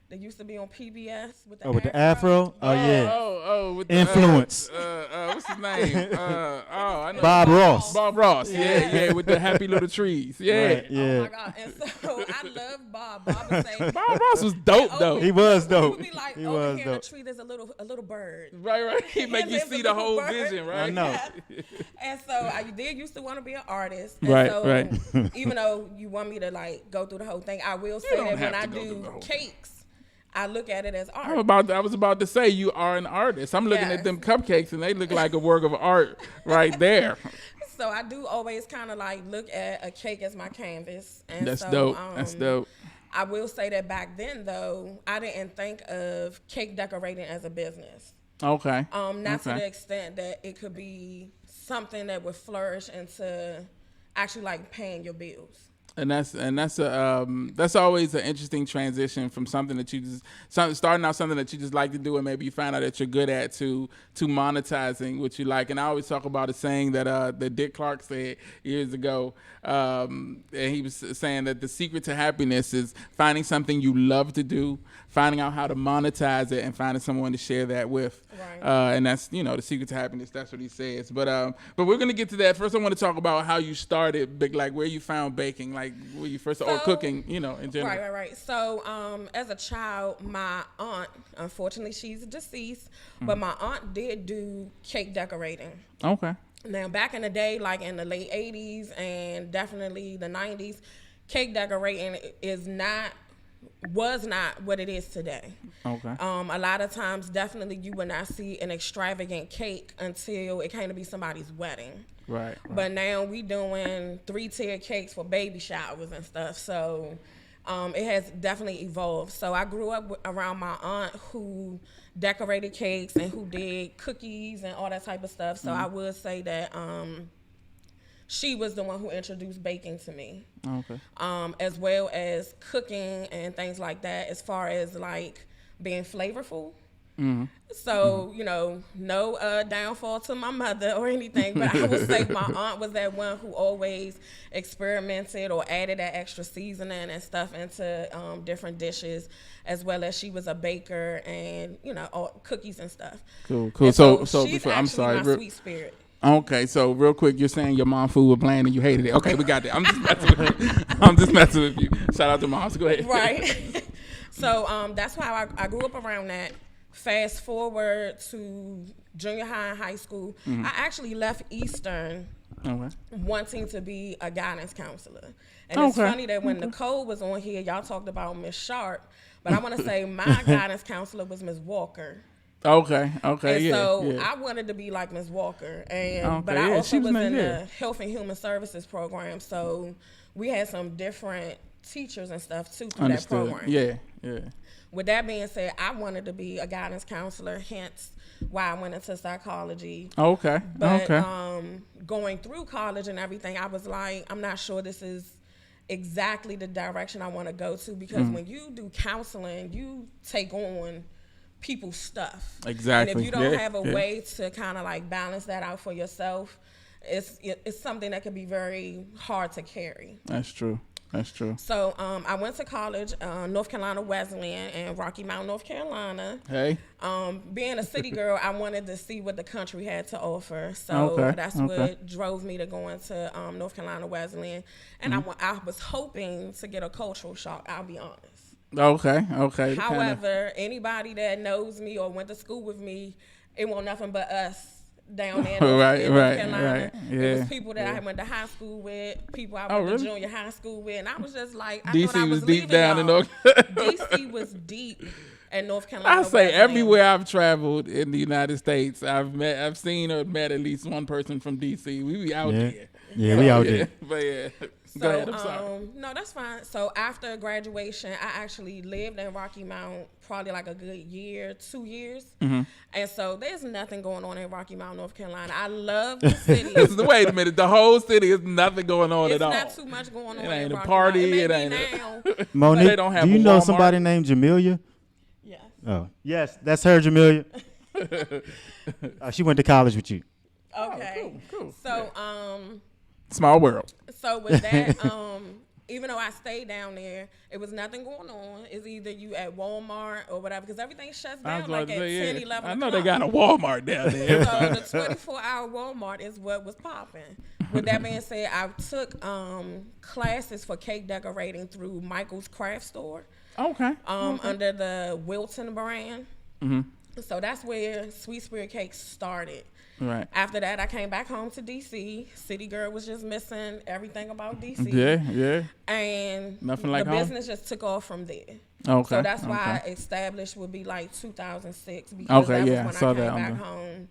That used to be on PBS with the with the afro. Oh yeah. With the, influence. What's his name? I know. Bob Ross. Bob Ross. Yeah, with the happy little trees. Yeah. Right, yeah. Oh my God. And so I love Bob. Bob would say, Bob Ross was dope though. He was dope. He would be like, He over was here in the dope. tree, there's a little bird. Right. He make you there's see a the little whole bird. vision, right? I know. And so I did used to want to be an artist. And Right, so, right. Even though you want me to go through the whole thing, I will say don't that when have I to go through the do whole cakes, I look at it as art. I was about to say you are an artist. I'm looking Yes. at them cupcakes and they look like a work of art right there. So I do always kind of look at a cake as my canvas. And That's so, dope. That's dope. I will say that back then though, I didn't think of cake decorating as a business. Okay. Not to the extent that it could be something that would flourish into actually paying your bills. And that's always an interesting transition from something that you starting out something that you just like to do, and maybe you find out that you're good at, to monetizing what you like. And I always talk about a saying that Dick Clark said years ago, and he was saying that the secret to happiness is finding something you love to do, finding out how to monetize it, and finding someone to share that with. Right. And that's the secret to happiness. That's what he says. But we're gonna get to that. First, I want to talk about how you started, like where you found baking, like where you first or cooking, in general. Right. So as a child, my aunt, unfortunately, she's deceased, but my aunt did do cake decorating. Okay. Now, back in the day, like in the late 80s and definitely the 90s, cake decorating was not what it is today. Okay. A lot of times, definitely, you would not see an extravagant cake until it came to be somebody's wedding. Right. But now we doing 3-tier cakes for baby showers and stuff. So it has definitely evolved. So I grew up around my aunt who decorated cakes and who did cookies and all that type of stuff. So I would say that she was the one who introduced baking to me. Okay. As well as cooking and things like that, as far as like being flavorful. Mm-hmm. So, no downfall to my mother or anything, but I would say my aunt was that one who always experimented or added that extra seasoning and stuff into different dishes, as well as she was a baker and, all cookies and stuff. Cool. And So she's before, I'm actually sorry. my sweet spirit. Okay, so real quick, you're saying your mom food was bland and you hated it. Okay, we got that. I'm just messing with you. Shout out to moms. Go ahead. Right. So that's how I grew up around that. Fast forward to junior high and high school, I actually left Eastern wanting to be a guidance counselor. And it's funny that when Nicole was on here, y'all talked about Miss Sharp, but I want to say my guidance counselor was Miss Walker. Okay, and so I wanted to be like Ms. Walker, but I also was in the Health and Human Services program, so we had some different teachers and stuff too through that program. Yeah. With that being said, I wanted to be a guidance counselor, hence why I went into psychology. Okay. But going through college and everything, I was like, I'm not sure this is exactly the direction I want to go to, because when you do counseling, you take on people's stuff. Exactly. And if you don't have a way to kind of like balance that out for yourself, it's something that can be very hard to carry. That's true. So I went to college, North Carolina Wesleyan in Rocky Mount, North Carolina. Hey. Being a city girl, I wanted to see what the country had to offer. So that's what drove me to go into North Carolina Wesleyan. And I was hoping to get a cultural shock, I'll be honest. Okay. However, anybody that knows me or went to school with me, it wasn't nothing but us down there in North Carolina. Yeah. It was people that I went to high school with, people I went to junior high school with, and I was just like, I DC thought I was deep down in North DC was deep in North Carolina. I say everywhere I've traveled in the United States, I've seen or met at least one person from DC. We be out there. Yeah, we out there. But So, go ahead, I'm sorry. No, that's fine. So after graduation, I actually lived in Rocky Mount probably like a good year, 2 years. Mm-hmm. And so there's nothing going on in Rocky Mount, North Carolina. I love the city. Wait a minute. The whole city is nothing going on at all. It's not too much going on. It ain't in a Rocky party. Mount. It ain't now. Monique, they don't have do you a know Walmart? somebody named Jamelia? Yes. Oh, yes, that's her, Jamelia. She went to college with you. Okay. Cool. So, Small world. So with that, even though I stayed down there, it was nothing going on. It's either you at Walmart or whatever, because everything shuts down like at 10, 11 I know o'clock. they got a Walmart down there. So the 24-hour Walmart is what was popping. With that being said, I took classes for cake decorating through Michael's Craft Store. Okay. Under the Wilton brand. Mm-hmm. So that's where Sweet Spirit Cakes started. Right. After that, I came back home to D.C. City girl was just missing everything about D.C. Yeah. And nothing like the home? business just took off from there. Okay. So that's why I established would be like 2006, because that was when I came back home.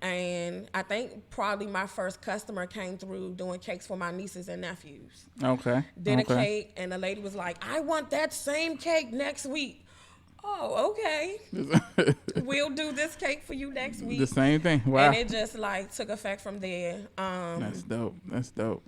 And I think probably my first customer came through doing cakes for my nieces and nephews. Okay. Did a cake, and the lady was like, I want that same cake next week. Oh, okay. We'll do this cake for you next week. The same thing. Wow. And it just like took effect from there. That's dope.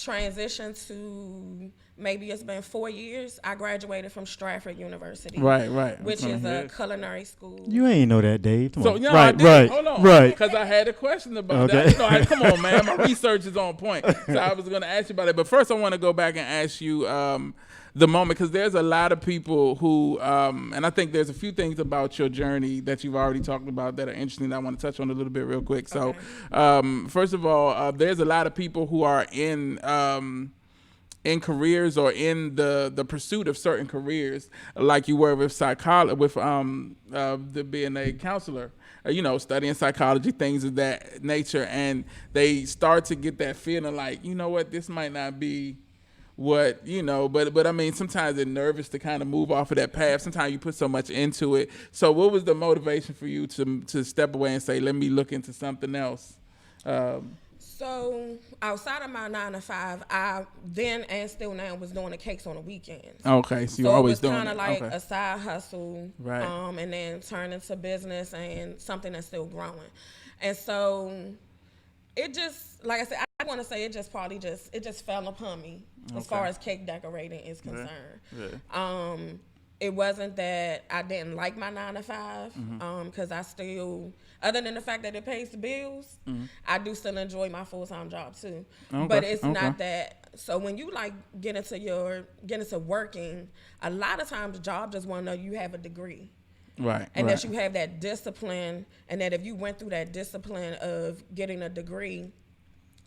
transition to maybe it's been 4 years. I graduated from Stratford University, Right. which is a culinary school. You ain't know that, Dave. Come So on. yeah, Right, I did. right, Hold on, right. because I had a question about Okay. that. Come on, man. My research is on point. So I was going to ask you about it, but first I want to go back and ask you the moment, because there's a lot of people who, and I think there's a few things about your journey that you've already talked about that are interesting that I want to touch on a little bit real quick. So, first of all, there's a lot of people who are in careers or in the pursuit of certain careers, like you were with being a counselor, studying psychology, things of that nature, and they start to get that feeling like, you know what, this might not be what, but I mean, sometimes they're nervous to kind of move off of that path. Sometimes you put so much into it. So what was the motivation for you to step away and say, let me look into something else? So outside of my 9 to 5, I then and still now was doing the cakes on the weekends. Okay, so you're always doing it. So it was kind of like okay. a side hustle, Right. And then turned into business and something that's still growing. And so it just, like I said, I want to say it just fell upon me as far as cake decorating is concerned. Yeah. It wasn't that I didn't like my 9 to 5, because I still, other than the fact that it pays the bills, I do still enjoy my full-time job too. Okay, But it's not that. So when you get into working, a lot of times the job just want to know you have a degree. Right. And that you have that discipline, and that if you went through that discipline of getting a degree,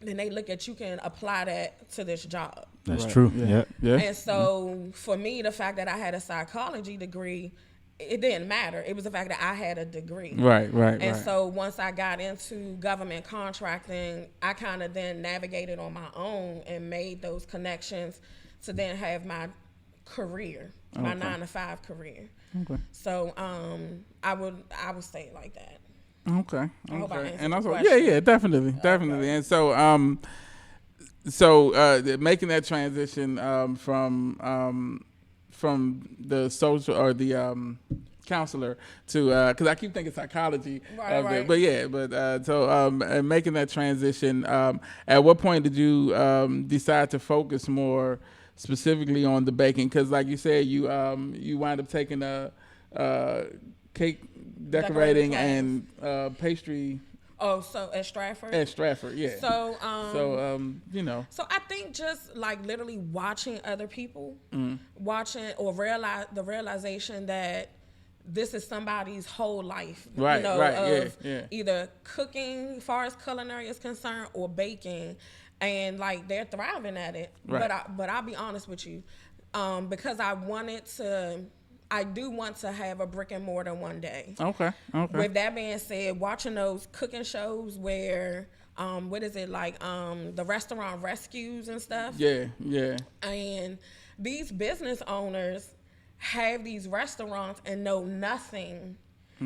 then they look at you can apply that to this job. That's true. Yeah. And so for me, the fact that I had a psychology degree, it didn't matter. It was the fact that I had a degree. Right. And so once I got into government contracting, I kind of then navigated on my own and made those connections to then have my career, my 9 to 5 career. Okay. So I would say it like that. Okay. I hope I answered And the also, question. definitely. And so, making that transition from the social or the counselor to because I keep thinking psychology, Right. and making that transition. At what point did you decide to focus more specifically on the baking? Because, like you said, you wind up taking a cake decorating and pastry. Oh, so at Stratford? At Stratford, yeah. So, So I think just like literally watching other people, watching or realization that this is somebody's whole life. Right, Either cooking, as far as culinary is concerned, or baking, and like they're thriving at it. Right. But I'll be honest with you, because I do want to have a brick and mortar one day. Okay. With that being said, watching those cooking shows where, the restaurant rescues and stuff. Yeah. And these business owners have these restaurants and know nothing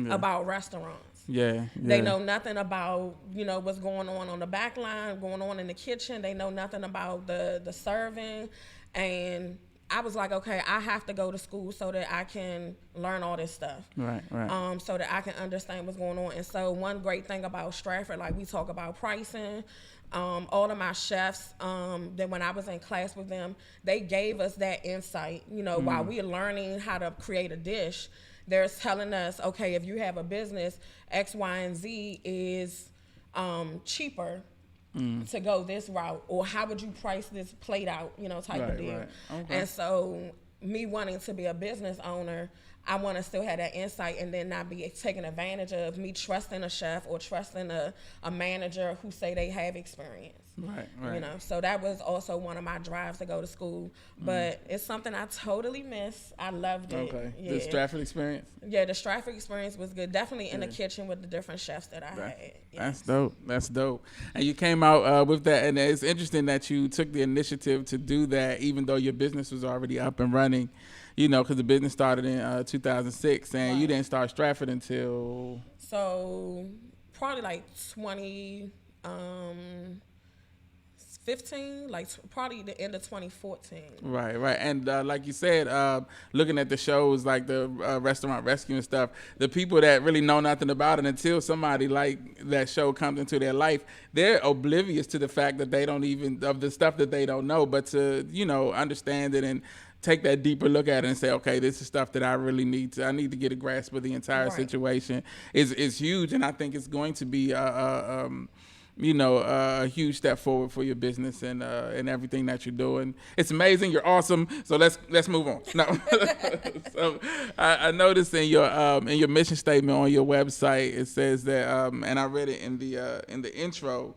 about restaurants. Yeah. They know nothing about, what's going on the back line, going on in the kitchen. They know nothing about the serving. And I was like, okay, I have to go to school so that I can learn all this stuff. Right. So that I can understand what's going on. And so one great thing about Stratford, like we talk about pricing, all of my chefs, that when I was in class with them, they gave us that insight, while we're learning how to create a dish. They're telling us, okay, if you have a business, X, Y, and Z is cheaper to go this route, or how would you price this plate out, type of deal. Right. Okay. And so me wanting to be a business owner, I want to still have that insight and then not be taken advantage of, me trusting a chef or trusting a manager who say they have experience. Right. So that was also one of my drives to go to school, but it's something I totally miss. I loved it. Okay. Yeah. The Stratford experience? Yeah, the Stratford experience was good. Definitely in the kitchen with the different chefs that I had. Yes. That's dope. And you came out with that, and it's interesting that you took the initiative to do that, even though your business was already up and running, because the business started in 2006, and you didn't start Stratford until... So probably like 2015, like probably the end of 2014. Right. And like you said, looking at the shows like the Restaurant Rescue and stuff, the people that really know nothing about it until somebody like that show comes into their life, they're oblivious to the fact that they don't even, of the stuff that they don't know, but to, understand it and take that deeper look at it and say, okay, this is stuff that I really need to get a grasp of the entire situation is huge. And I think it's going to be a huge step forward for your business and everything that you're doing. It's amazing. You're awesome. So let's move on. No. So I noticed in your mission statement on your website, it says that, and I read it in the intro,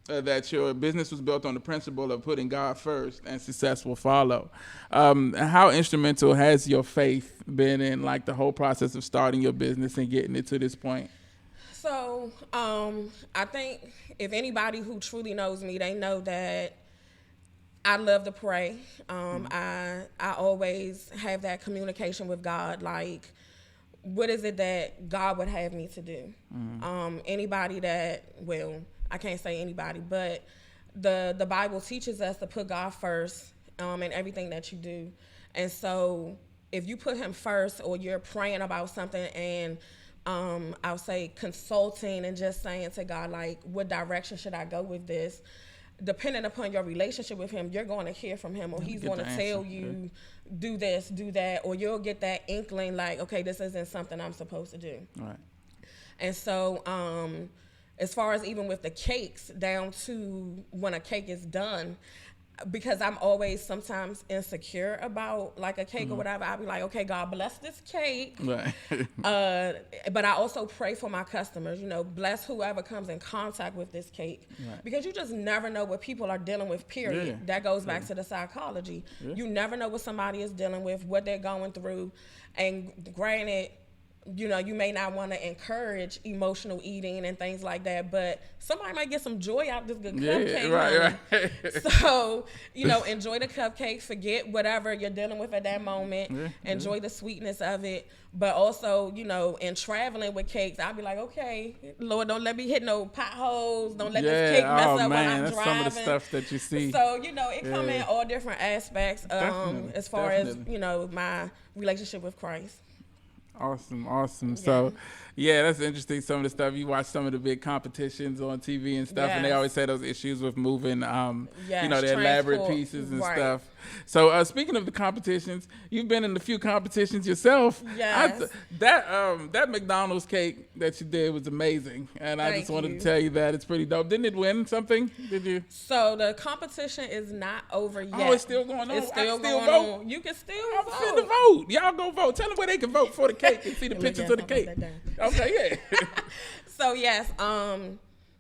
that your business was built on the principle of putting God first and success will follow. How instrumental has your faith been in like the whole process of starting your business and getting it to this point? So I think if anybody who truly knows me, they know that I love to pray. I always have that communication with God, like, what is it that God would have me to do? Anybody that, well, I can't say anybody, but the Bible teaches us to put God first in everything that you do. And so if you put him first, or you're praying about something and I'll say consulting and just saying to God, like, what direction should I go with this? Depending upon your relationship with him, you're going to hear from him, or he's going to tell you, do this, do that, or you'll get that inkling like, okay, this isn't something I'm supposed to do. Right. And so as far as even with the cakes, down to when a cake is done, because I'm always sometimes insecure about like a cake or whatever, I'll be like, okay, God bless this cake. Right. But I also pray for my customers, bless whoever comes in contact with this cake. Right. Because you just never know what people are dealing with, period. Yeah. That goes back to the psychology. Yeah. You never know what somebody is dealing with, what they're going through. And granted, you may not want to encourage emotional eating and things like that, but somebody might get some joy out of this good cupcake. Right. So, enjoy the cupcake, forget whatever you're dealing with at that moment, enjoy the sweetness of it. But also, in traveling with cakes, I'll be like, okay, Lord, don't let me hit no potholes. Don't let this cake mess up when I'm that's driving. Some of the stuff that you see. So, it come in all different aspects as far as, my relationship with Christ. Awesome. Yeah. So, that's interesting. Some of the stuff you watch, some of the big competitions on TV and stuff, and they always say those issues with moving, the elaborate pieces and stuff. So, speaking of the competitions, you've been in a few competitions yourself. Yes. That McDonald's cake that you did was amazing, and I just wanted to tell you that it's pretty dope. Didn't it win something? Did you? So the competition is not over yet. Oh, it's still going on. It's still going vote? on. You can still I'm vote. finna vote. Y'all go vote. Tell them where they can vote for the cake and see the pictures of the cake. Okay, yeah. So yes,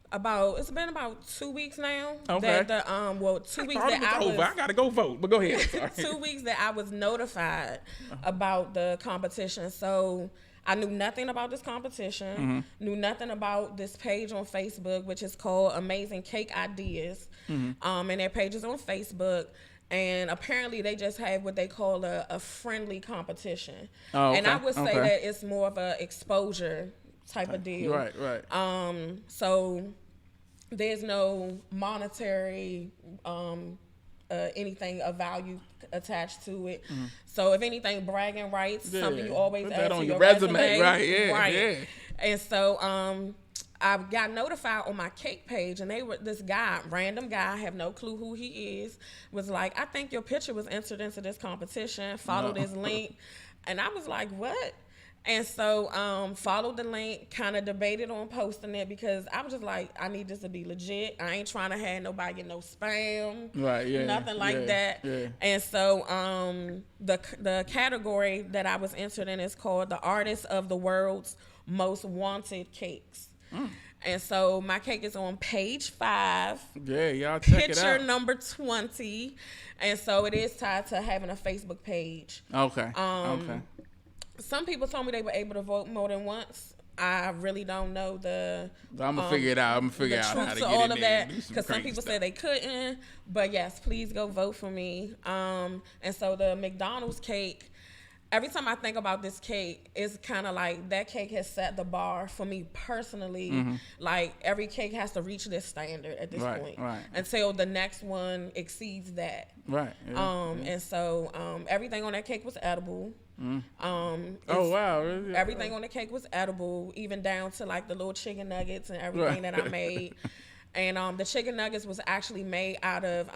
it's been about 2 weeks now. Okay. That 2 weeks that I gotta go vote, but go ahead. Sorry. 2 weeks that I was notified about the competition. So I knew nothing about this competition. Knew nothing about this page on Facebook, which is called Amazing Cake Ideas. And their page is on Facebook. And apparently they just have what they call a friendly competition. Oh, okay. And I would say that it's more of a exposure type of deal. Right. So there's no monetary anything of value attached to it. So if anything, bragging rights, something you always add to your resume. Right. Yeah. And so I got notified on my cake page, and this guy, random guy, I have no clue who he is, was like, I think your picture was entered into this competition, follow this link. And I was like, what? And so followed the link, kind of debated on posting it, because I was just like, I need this to be legit. I ain't trying to have nobody get no spam, nothing like that. Yeah. And so the category that I was entered in is called the Artist of the World's Most Wanted Cakes. And so my cake is on page 5. Yeah, y'all check it out. Picture number 20. And so it is tied to having a Facebook page. Okay. Some people told me they were able to vote more than once. I really don't know I'm gonna figure it out. I'm gonna figure out how to get all of that, because some people said they couldn't. But yes, please go vote for me. And so the McDonald's cake, every time I think about this cake, it's kind of like that cake has set the bar for me personally. Like every cake has to reach this standard at this point until the next one exceeds that. Right. Yeah, And so everything on that cake was edible. oh wow! Really? Everything on the cake was edible, even down to like the little chicken nuggets and everything that I made. And the chicken nuggets was actually made out of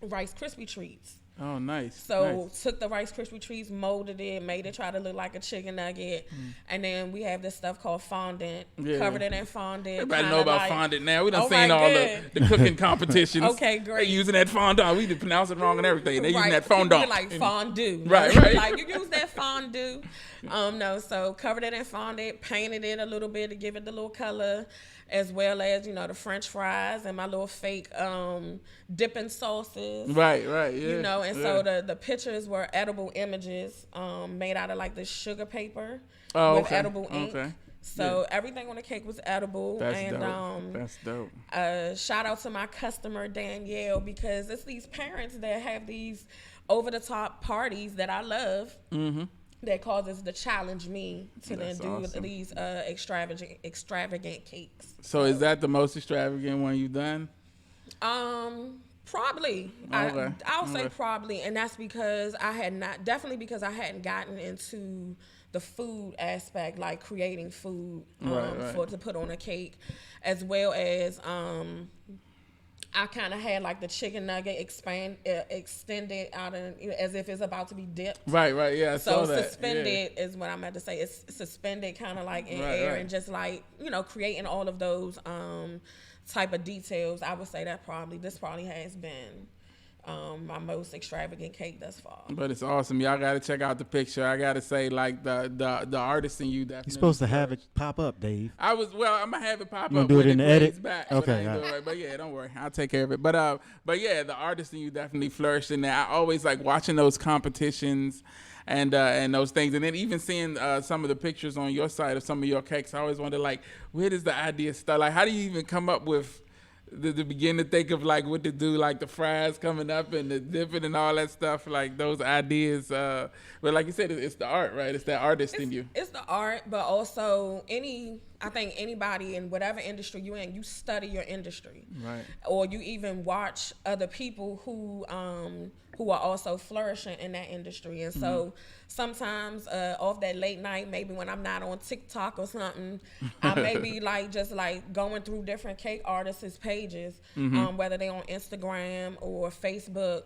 Rice Krispie treats. Oh, nice. So took the Rice Krispie treats, molded it, made it try to look like a chicken nugget, and then we have this stuff called fondant. Covered it in fondant. Everybody know about fondant now. We done seen all the cooking competitions. Okay, great. They using that fondant. We did pronounce it wrong and everything. They using that fondant. Like fondue. Right. Like you use that fondue. No, so covered it in fondant, painted it a little bit to give it the little color, as well as, the French fries and my little fake dipping sauces. Right, yeah. And so the pictures were edible images made out of like this sugar paper with edible ink. Okay. So everything on the cake was edible. That's dope. Shout out to my customer Danielle, because it's these parents that have these over the top parties that I love. That causes to challenge me to then do these extravagant cakes. So is that the most extravagant one you've done? Probably. Okay. I'll say probably, and that's because I hadn't gotten into the food aspect, like creating food to put on a cake, as well as I kind of had like the chicken nugget extended out as if it's about to be dipped. Right, yeah. So suspended is what I meant to say. It's suspended kind of like in air and just like, creating all of those type of details. I would say that this probably has been my most extravagant cake thus far. But it's awesome. Y'all got to check out the picture. I got to say, like, the artist in you definitely. You're supposed to have it pop up, Dave. I'm going to have it pop you up. Do it in the edit? Back, okay. But yeah, don't worry. I'll take care of it. But yeah, the artist in you definitely flourished in there. I always like watching those competitions and those things. And then even seeing some of the pictures on your site of some of your cakes, I always wonder, like, where does the idea start? Like, how do you even come up with to begin to think of like what to do, like the fries coming up and the dipping and all that stuff, like those ideas. But like you said, it's the art, right? It's that artist in you. It's the art, but also I think anybody in whatever industry you're in, you study your industry, right? Or you even watch other people who are also flourishing in that industry. And so sometimes off that late night, maybe when I'm not on TikTok or something, I may be like just like going through different cake artists' pages, whether they're on Instagram or Facebook.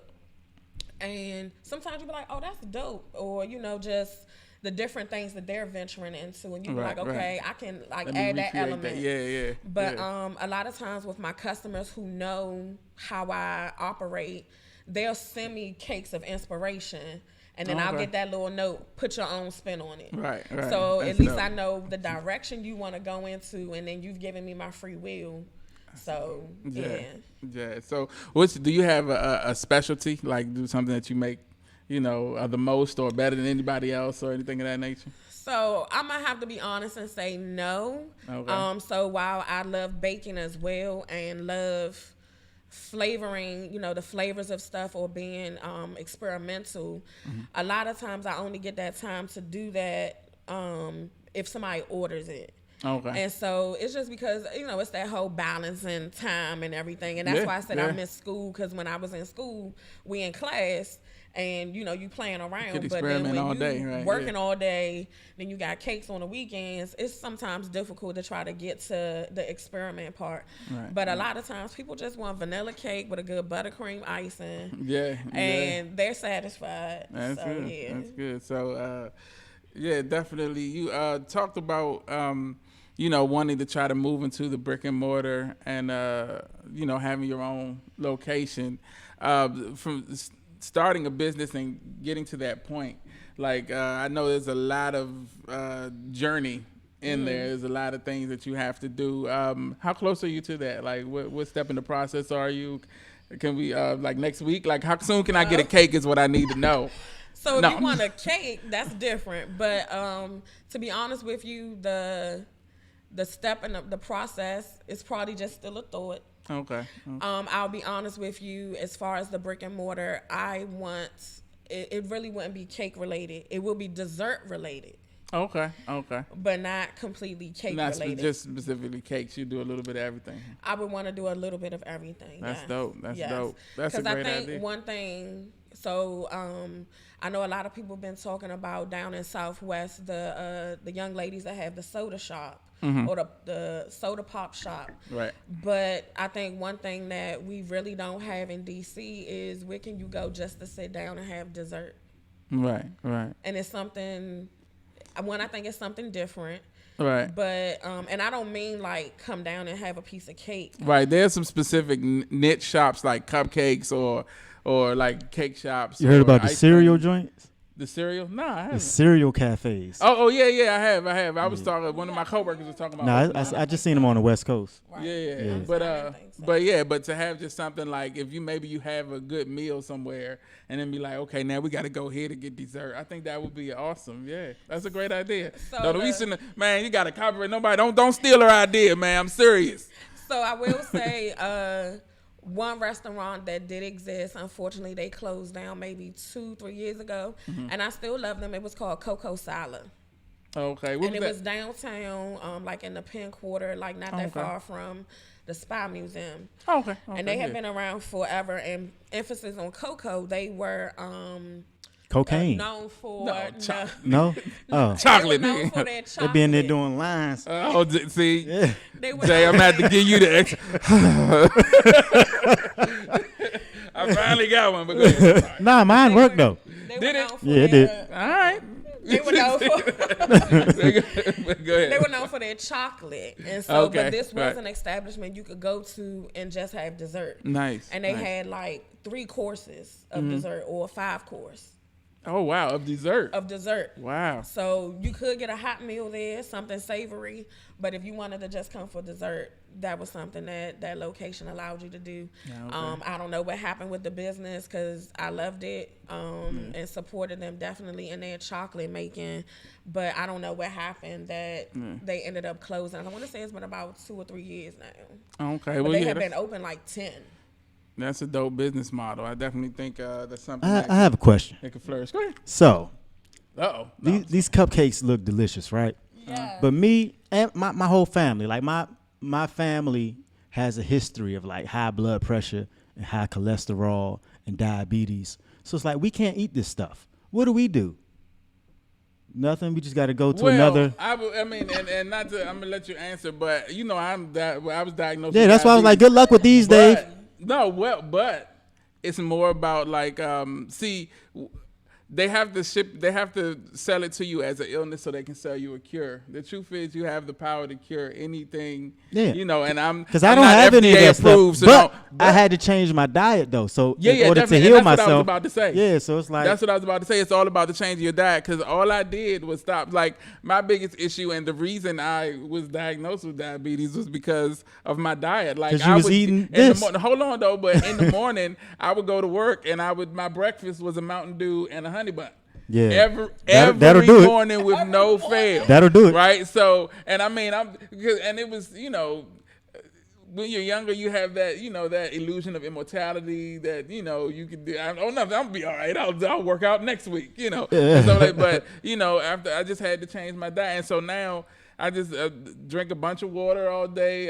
And sometimes you be like, oh, that's dope. Or, just the different things that they're venturing into. And you be like, okay, I can like add that element. That. Yeah. But a lot of times with my customers who know how I operate, they'll send me cakes of inspiration, and then I'll get that little note, put your own spin on it. Right. So at least I know the direction you want to go into, and then you've given me my free will. So, yeah. So do you have a specialty, like do something that you make, the most or better than anybody else or anything of that nature? So I'm going to have to be honest and say no. Okay. So while I love baking as well and love flavoring, the flavors of stuff or being experimental, a lot of times I only get that time to do that if somebody orders it. Okay. And so it's just because, it's that whole balance and time and everything. And that's why I said I miss school, because when I was in school, we in class and, you playing around. But then when you working all day, then you got cakes on the weekends, it's sometimes difficult to try to get to the experiment part. Right. But a lot of times people just want vanilla cake with a good buttercream icing. Yeah. And they're satisfied. That's good. Yeah. That's good. So, yeah, definitely. You talked about... wanting to try to move into the brick and mortar and, having your own location. From starting a business and getting to that point, like, I know there's a lot of journey in there. There's a lot of things that you have to do. How close are you to that? Like, what step in the process are you? Can we, like, next week? Like, how soon can I get a cake is what I need to know. So if you want a cake, that's different. But to be honest with you, the step in the process is probably just still a thought. Okay. I'll be honest with you, as far as the brick and mortar, I want it really wouldn't be cake related. It will be dessert related, Okay. but not completely cake Not related. just specifically cakes. You do a little bit of everything. I would want to do a little bit of everything. That's yes. dope. That's Yes. dope. That's a great I think idea. one thing. So I know a lot of people been talking about down in Southwest the young ladies that have the soda shop or the soda pop shop. Right. But I think one thing that we really don't have in DC is where can you go just to sit down and have dessert? Right. And it's something. I think it's something different. Right. But and I don't mean like come down and have a piece of cake. Right. There's some specific niche shops like cupcakes or like cake shops. You heard or about the ice cereal cream. joints? The cereal? No, I The haven't. cereal cafes. Oh yeah, I have. I was talking. One of my coworkers was talking about. No, I just seen them on the West Coast. Right. Yeah. I'm But sorry, I didn't think so. but to have just something like if you have a good meal somewhere and then be like, okay, now we got to go here to get dessert. I think that would be awesome. Yeah, that's a great idea. So Man, you got to copyright nobody. Don't steal her idea, man. I'm serious. So I will say one restaurant that did exist, unfortunately they closed down maybe 2-3 years ago, and I still love them. It was called Coco Sala. Okay. What And was it that? was downtown, like in the Penn Quarter, like not that far from the Spy Museum. Okay. And they have been around forever. And emphasis on Coco, they were Cocaine. known for No? Oh. Chocolate. They were known for their They chocolate. be in there doing lines. See, Yeah. They were Jay, I'm gonna have to give you the extra. I finally got one, but go ahead. Nah, mine worked though. They Did were it? known for Yeah, it their, did. All right. They were known for Go ahead. they were known for their chocolate, and so Okay, but this was right. an establishment you could go to and just have dessert. Nice. And they nice. had like 3 courses of dessert or 5 course Oh wow, of dessert. of dessert. Wow. So you could get a hot meal there, something savory, but if you wanted to just come for dessert, that was something that location allowed you to do. Yeah, okay. I don't know what happened with the business because I loved it and supported them definitely in their chocolate making, but I don't know what happened that they ended up closing. I want to say it's been about 2 or 3 years now. Okay. But Well, they yeah, have been open like 10. that's a dope business model. I definitely think that's something I that have a question. could flourish. Go ahead. So, Uh-oh. these cupcakes look delicious, right? Yeah. But me and my whole family, like my family has a history of like high blood pressure and high cholesterol and diabetes. So it's like we can't eat this stuff. What do? Nothing. We just got to go to another. I mean, and not to, I'm gonna let you answer, but you know, I was diagnosed. Yeah, with that's why I was like, diabetes. good luck with these, Dave. But it's more about like, see, they have to sell it to you as an illness so they can sell you a cure. The truth is, you have the power to cure anything. Yeah. You know, and Because I don't not have any of FDA that approved, stuff. so But I had to change my diet though. So Yeah, in order to definitely. heal And that's myself. what I was about to say. Yeah, so it's like That's what I was about to say. It's all about the change of your diet because all I did was stop. Like my biggest issue and the reason I was diagnosed with diabetes was because of my diet. Like 'Cause you I was would eating in the this. hold on though, but in the morning I would go to work and my breakfast was a Mountain Dew and a honey bun. Yeah. Every That'll do it. morning with no fail. That'll do it. Right. So and I mean and it was when you're younger, you have that, that illusion of immortality that, you can do. I'm gonna be all right. I'll work out next week, And so but, after I just had to change my diet. And so now I just drink a bunch of water all day.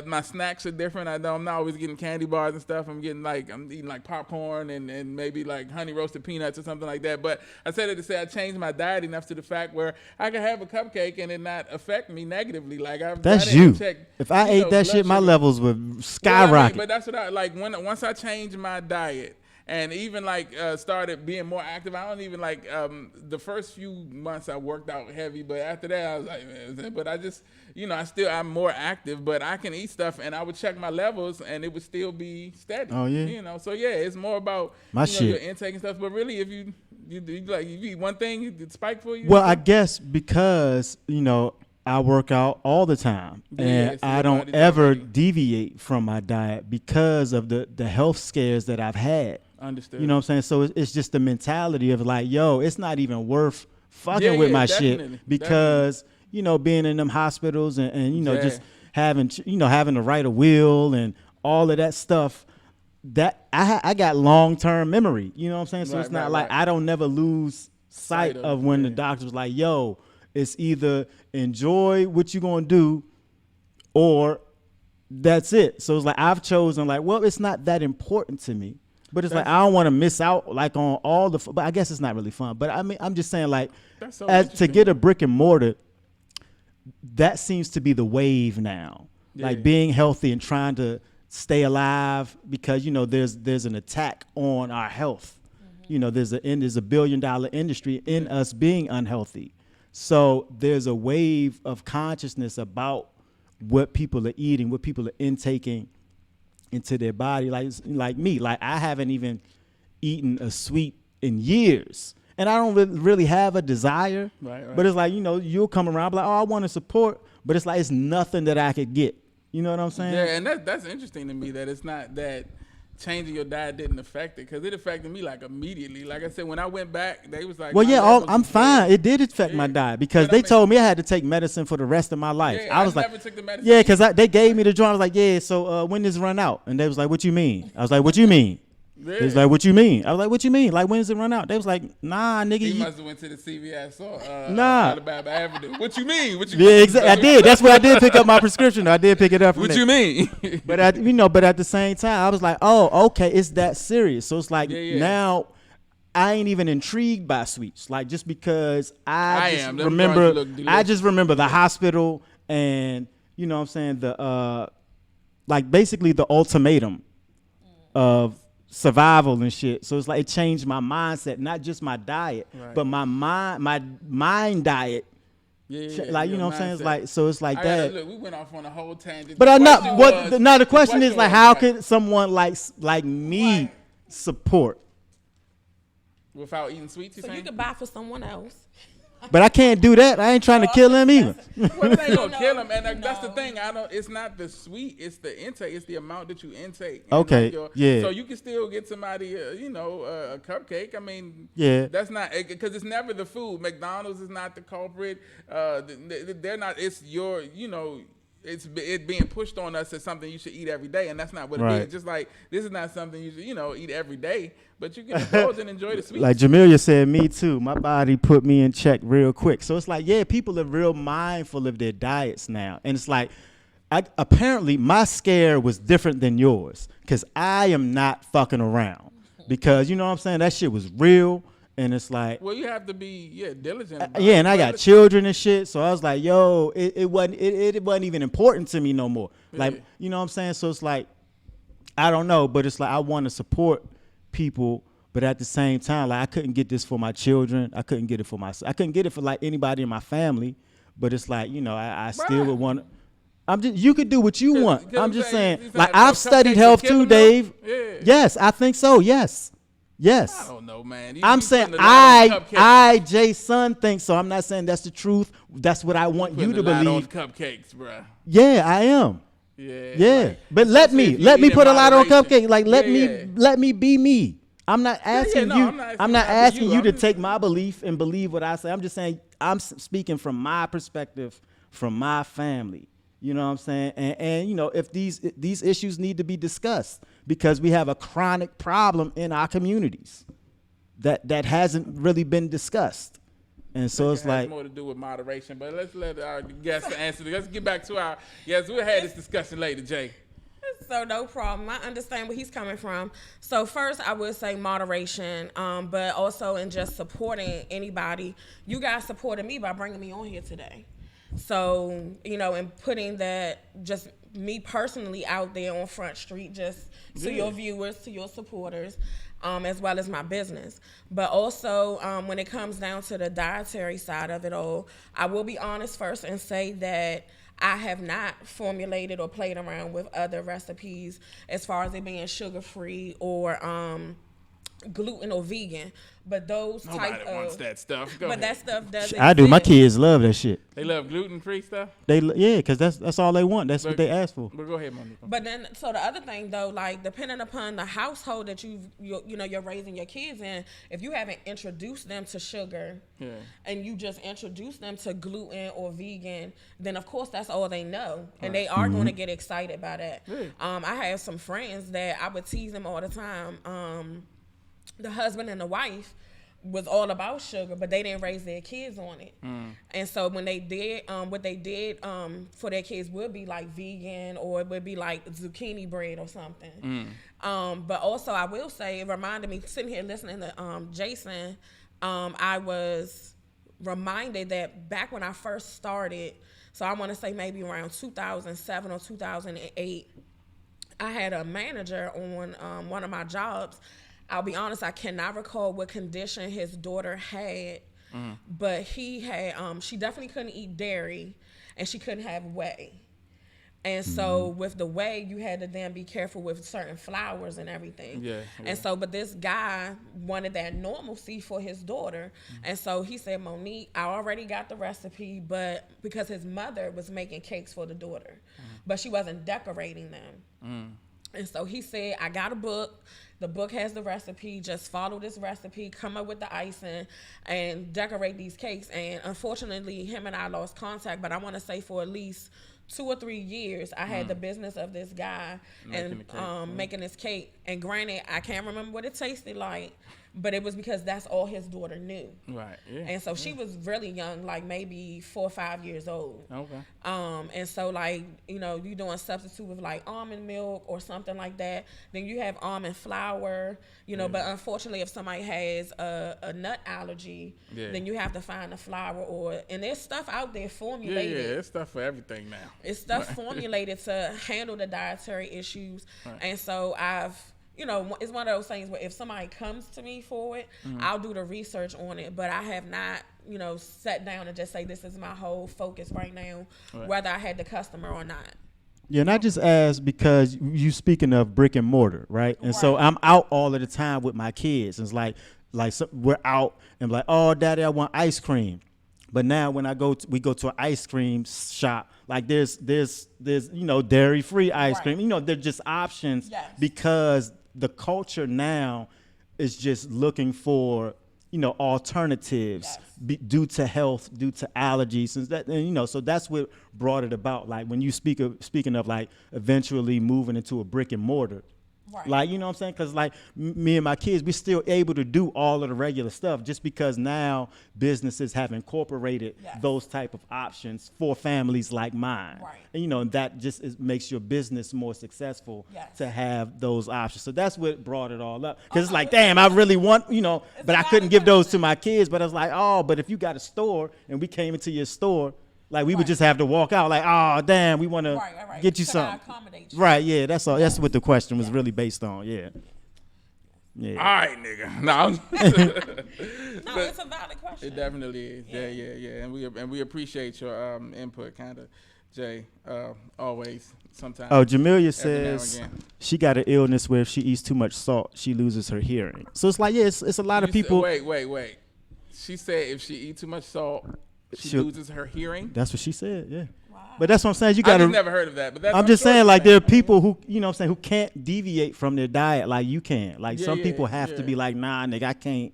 My snacks are different. I'm not always getting candy bars and stuff. I'm eating like popcorn and maybe like honey roasted peanuts or something like that. But I said it to say I changed my diet enough to the fact where I can have a cupcake and it not affect me negatively. Like that's done it and you. checked, If I ate that blood shit, my sugar. levels would Well, I mean, skyrocket. but that's what I like. Once I changed my diet and even started being more active, I don't even the first few months I worked out heavy, but after that I was like, man, but I just I'm more active, but I can eat stuff and I would check my levels and it would still be steady. Oh, yeah? So yeah, it's more about My shit. your intake and stuff. But really, if you eat one thing, it spike for you. Well, I guess because I work out all the time, Yeah, and so I your don't body's ever already- deviate from my diet because of the health scares that I've had. Understood. You know what I'm saying? So it's just the mentality of like, yo, it's not even worth fucking Yeah, with yeah, my definitely, shit because being in them hospitals and Yeah. just having having to write a will and all of that stuff. that I got long-term memory. You know what I'm saying? So it's not like I don't never lose sight of when the doctor was like, yo, it's either enjoy what you're going to do or that's it. So it's like I've chosen like, well, it's not that important to me. But it's like I don't want to miss out like on all the but I guess it's not really fun. But I mean, I'm just saying like to get a brick and mortar, that seems to be the wave now. Like being healthy and trying to stay alive because there's an attack on our health. There's a $1 billion industry in us being unhealthy. So there's a wave of consciousness about what people are eating, what people are intaking into their body. Like me, like I haven't even eaten a sweet in years. And I don't really have a desire. Right. But it's like, you'll come around like, oh, I want to support. But it's like, it's nothing that I could get. You know what I'm saying? Yeah, and that's interesting to me that it's not that changing your diet didn't affect it because it affected me like immediately. Like I said, when I went back, they was like, well, yeah, I'm fine. It did affect my diet because they told me I had to take medicine for the rest of my life. Yeah, I was like, never took the medicine. Yeah, because they gave me the joint. I was like, yeah, so when does it run out? And they was like, what you mean? I was like, what you mean? They was like, what you mean? I was like, what you mean? Like, when does it run out? They was like, nah, nigga. He must have went to the CVS or nah. Alabama Avenue. What you mean? Yeah, exactly. I did. That's where I did pick up my prescription. I did pick it up from What you mean? But at the same time, I was like, oh, okay, it's that serious. So it's like now I ain't even intrigued by sweets. Like just because I just remember the hospital and you know what I'm saying, the like basically the ultimatum of survival and shit. So it's like it changed my mindset, not just my diet, but my mind diet. Like you know what I'm saying? It's like so it's like that. Look, we went off on a whole tangent. But the question is like how could someone like me support without eating sweets? So you could buy for someone else. But I can't do that. I ain't trying to kill him either. Well, they gonna kill him, and that's the thing. It's not the sweet. It's the intake. It's the amount that you intake. Okay. So you can still get somebody, a cupcake. I mean, that's not because it's never the food. McDonald's is not the culprit. They're not. It's your, it's being pushed on us as something you should eat every day, and that's not what it is. Just like this is not something you should, eat every day, but you can indulge and enjoy the sweets. Like Jamelia said, me too. My body put me in check real quick. So it's like, people are real mindful of their diets now, and it's like, apparently my scare was different than yours because I am not fucking around because you know what I'm saying. That shit was real. And it's like, well, you have to be diligent. And I got children and shit, so I was like, yo, it wasn't even important to me no more. Like, you know what I'm saying? So it's like, I don't know, but it's like I want to support people, but at the same time, like I couldn't get this for my children. I couldn't get it for myself. I couldn't get it for like anybody in my family. But it's like, I still would want. You could do what you want. I'm just saying, like I've studied health too, Dave. Yeah. Yes, I think so. Yes. I don't know, man. I'm saying I, Jay Son, think so. I'm not saying that's the truth. That's what I want you to believe. On cupcakes, bro. Yeah, I am. Yeah. Like, but let me put a lot on cupcakes. Like let me be me. I'm not asking you. I'm not asking you to take my belief and believe what I say. I'm just saying I'm speaking from my perspective, from my family. You know what I'm saying? And if these issues need to be discussed because we have a chronic problem in our communities that hasn't really been discussed. And so it's like more to do with moderation, but let's let our guests answer. Let's get back to our we'll have this discussion later, Jay. So no problem. I understand where he's coming from. So first I would say moderation, but also in just supporting anybody. You guys supported me by bringing me on here today. So, and putting that just me personally out there on Front Street, just to your viewers, to your supporters, as well as my business. But also, when it comes down to the dietary side of it all, I will be honest first and say that I have not formulated or played around with other recipes as far as it being sugar-free or gluten or vegan, but those Nobody type wants of that stuff. Go but ahead. that stuff does I do. My exist. kids love that shit. They love gluten-free stuff. Yeah, because that's all they want. That's what they ask for. But go ahead, Monique. But then, so the other thing though, like depending upon the household that you're raising your kids in, if you haven't introduced them to sugar, and you just introduce them to gluten or vegan, then of course that's all they know, and they are going to get excited by that. I have some friends that I would tease them all the time. The husband and the wife was all about sugar, but they didn't raise their kids on it. And so when they did, what they did for their kids would be like vegan, or it would be like zucchini bread or something. But also I will say, it reminded me, sitting here listening to Jason, I was reminded that back when I first started, so I want to say maybe around 2007 or 2008, I had a manager on one of my jobs. I'll be honest, I cannot recall what condition his daughter had, but he had, she definitely couldn't eat dairy, and she couldn't have whey. And so with the whey, you had to then be careful with certain flours and everything. And so, but this guy wanted that normalcy for his daughter. And so he said, Monique, I already got the recipe, but because his mother was making cakes for the daughter, but she wasn't decorating them. And so he said, I got a book. The book has the recipe. Just follow this recipe, come up with the icing, and decorate these cakes. And unfortunately, him and I lost contact, but I want to say for at least 2 or 3 years, I had the business of this guy making this cake. And granted, I can't remember what it tasted like, but it was because that's all his daughter knew. Right. Yeah. And so she was really young, like maybe 4 or 5 years old. Okay. And so like, you doing substitute with like almond milk or something like that. Then you have almond flour, but unfortunately if somebody has a nut allergy, then you have to find the flour and there's stuff out there formulated. Yeah, there's stuff for everything now. It's stuff formulated to handle the dietary issues. And so it's one of those things where if somebody comes to me for it, I'll do the research on it, but I have not, sat down and just say this is my whole focus right now, whether I had the customer or not. Yeah, and I just asked because you speaking of brick and mortar, right? And so I'm out all of the time with my kids. And it's like we're out and like, oh, daddy, I want ice cream. But now when we go to an ice cream shop, like there's dairy free ice cream. They're just options because the culture now is just looking for alternatives due to health, due to allergies, and so that's what brought it about. Like when you speaking of like eventually moving into a brick and mortar. Like, you know what I'm saying? Because, like, me and my kids, we're still able to do all of the regular stuff just because now businesses have incorporated those type of options for families like mine. And, that just makes your business more successful to have those options. So that's what brought it all up. Because it's like, damn, I really want, but I couldn't give those to my kids. But I was like, oh, but if you got a store and we came into your store, like we would just have to walk out like, oh, damn, we want to get you something. Right, yeah, that's all. That's what the question was really based on, yeah. All right, nigga. No, no, it's a valid question. It definitely is. Yeah. And we appreciate your input, kind of, Jay. Always, sometimes. Oh, Jamelia says she got an illness where if she eats too much salt, she loses her hearing. So it's like, it's a lot of people. Wait. She said if she eats too much salt, she loses her hearing. That's what she said. Yeah. Wow. But that's what I'm saying. You got to. I've never heard of that. But that's I'm just saying, like, there are people who, who can't deviate from their diet like you can. Like some people have to be like, nah, nigga, I can't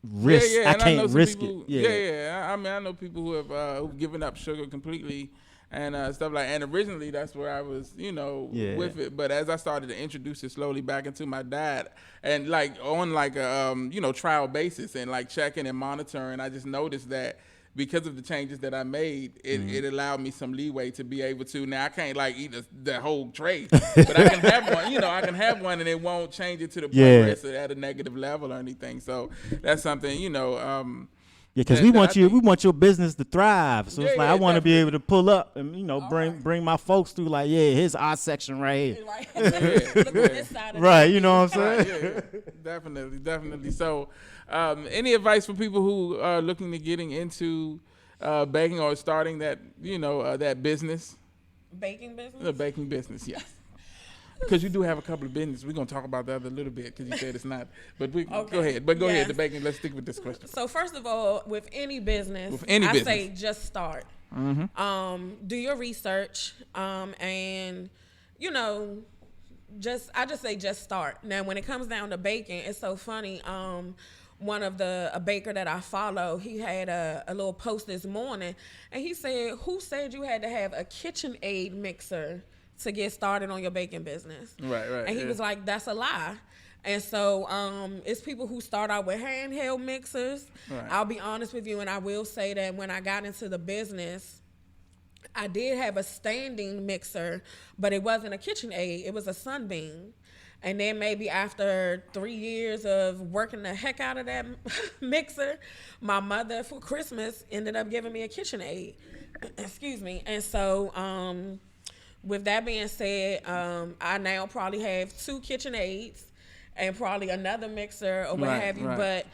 risk. I can't risk it. Yeah. I mean, I know people who have who've given up sugar completely and stuff like. And originally, that's where I was, with it. But as I started to introduce it slowly back into my diet, and like on like a trial basis and like checking and monitoring, I just noticed that. Because of the changes that I made, it allowed me some leeway to be able to. Now I can't like eat the whole tray, but I can have one. I can have one, and it won't change it to the point where it's at a negative level or anything. So that's something, because we want your business to thrive. So it's like I want to be able to pull up and bring my folks through. Like here's our section right here. Look at this side of right, you know what I'm saying? Definitely. So. Any advice for people who are looking to getting into baking or starting that, that business? Baking business? The baking business, yes. Because you do have a couple of businesses. We're going to talk about that a little bit because you said it's not. But go ahead. But go ahead, the baking. Let's stick with this question. So first of all, with any business, I say just start. Do your research, and I just say just start. Now, when it comes down to baking, it's so funny. One of a baker that I follow, he had a little post this morning, and he said, "Who said you had to have a KitchenAid mixer to get started on your baking business?" Right. And he was like, "That's a lie." And so it's people who start out with handheld mixers. Right. I'll be honest with you, and I will say that when I got into the business, I did have a standing mixer, but it wasn't a KitchenAid. It was a Sunbeam. And then maybe after 3 years of working the heck out of that mixer, my mother for Christmas ended up giving me a KitchenAid. Excuse me. And so with that being said, I now probably have 2 KitchenAids and probably another mixer or what have you. Right. But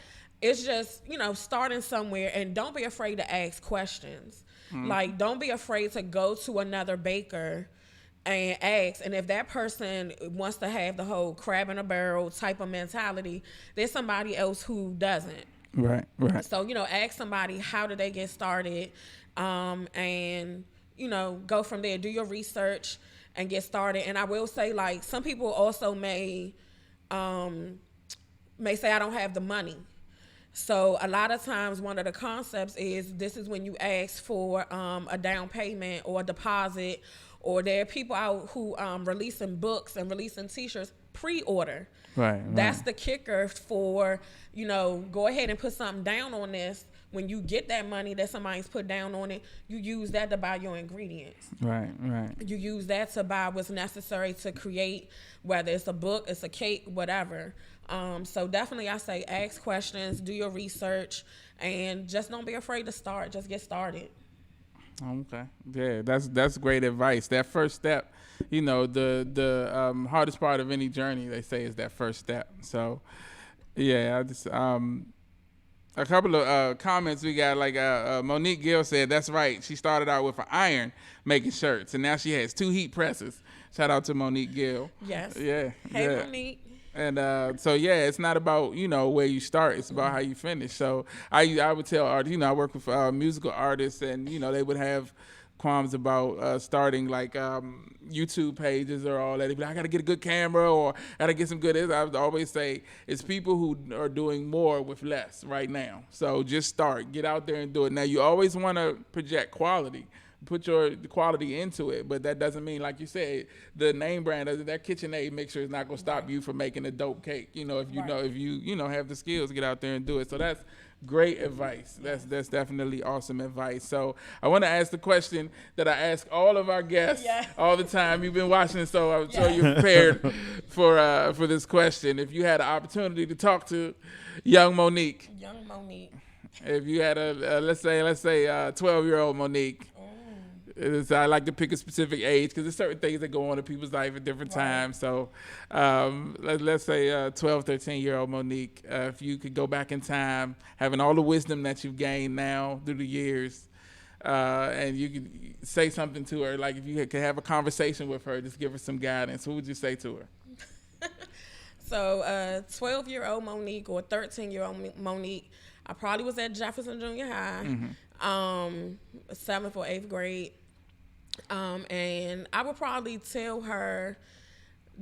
it's just, starting somewhere, and don't be afraid to ask questions. Like, don't be afraid to go to another baker and ask. And if that person wants to have the whole crab in a barrel type of mentality, there's somebody else who doesn't. Right. So, ask somebody, how did they get started? And, go from there. Do your research and get started. And I will say, like, some people also may say, I don't have the money. So a lot of times one of the concepts is this is when you ask for a down payment or a deposit, or there are people out who releasing books and releasing T-shirts pre-order. Right. That's the kicker for, go ahead and put something down on this. When you get that money that somebody's put down on it, you use that to buy your ingredients. Right. You use that to buy what's necessary to create, whether it's a book, it's a cake, whatever. So definitely I say ask questions, do your research, and just don't be afraid to start. Just get started. Okay. Yeah, that's great advice. That first step, the hardest part of any journey, they say, is that first step. So, yeah, I just a couple of comments we got, like Monique Gill said, that's right. She started out with an iron making shirts, and now she has 2 heat presses. Shout out to Monique Gill. Yes. Yeah. Hey, yeah. Monique. And so, yeah, it's not about, where you start. It's about how you finish. So I would tell artists, I work with musical artists, and, they would have qualms about starting like YouTube pages or all that. They'd be like, I got to get a good camera, or I got to get some good. I would always say it's people who are doing more with less right now. So just start. Get out there and do it. Now, you always want to project quality. Put your quality into it, but that doesn't mean, like you said, the name brand, that KitchenAid mixer is not going to stop you from making a dope cake. If you have the skills, get out there and do it. So that's great advice. That's definitely awesome advice. So I want to ask the question that I ask all of our guests all the time. You've been watching, so I'm sure you're prepared for this question. If you had an opportunity to talk to young Monique, if you had a let's say 12-year-old Monique. I like to pick a specific age because there's certain things that go on in people's life at different times. So let's say 12, 13-year-old Monique, if you could go back in time, having all the wisdom that you've gained now through the years, and you could say something to her, like if you could have a conversation with her, just give her some guidance, what would you say to her? So 12-year-old Monique or 13-year-old Monique, I probably was at Jefferson Junior High, 7th or 8th grade. And I would probably tell her,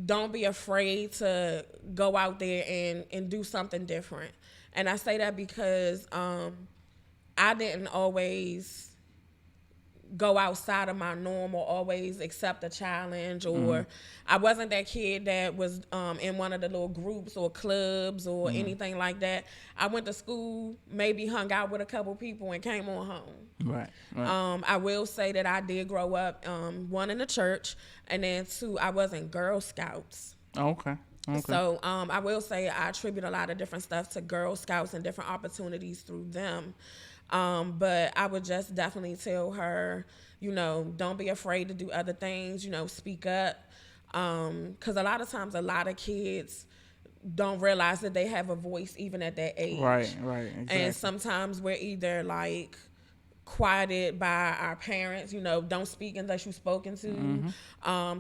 don't be afraid to go out there and do something different. And I say that because I didn't always go outside of my norm or always accept a challenge, or I wasn't that kid that was in one of the little groups or clubs or anything like that. I went to school, maybe hung out with a couple people and came on home. Right. I will say that I did grow up, 1 in the church, and then 2, I was in Girl Scouts. Okay. So I will say I attribute a lot of different stuff to Girl Scouts and different opportunities through them. But I would just definitely tell her, don't be afraid to do other things, speak up. Because a lot of times, a lot of kids don't realize that they have a voice even at that age. Right, exactly. And sometimes we're either like quieted by our parents, don't speak unless you're spoken to,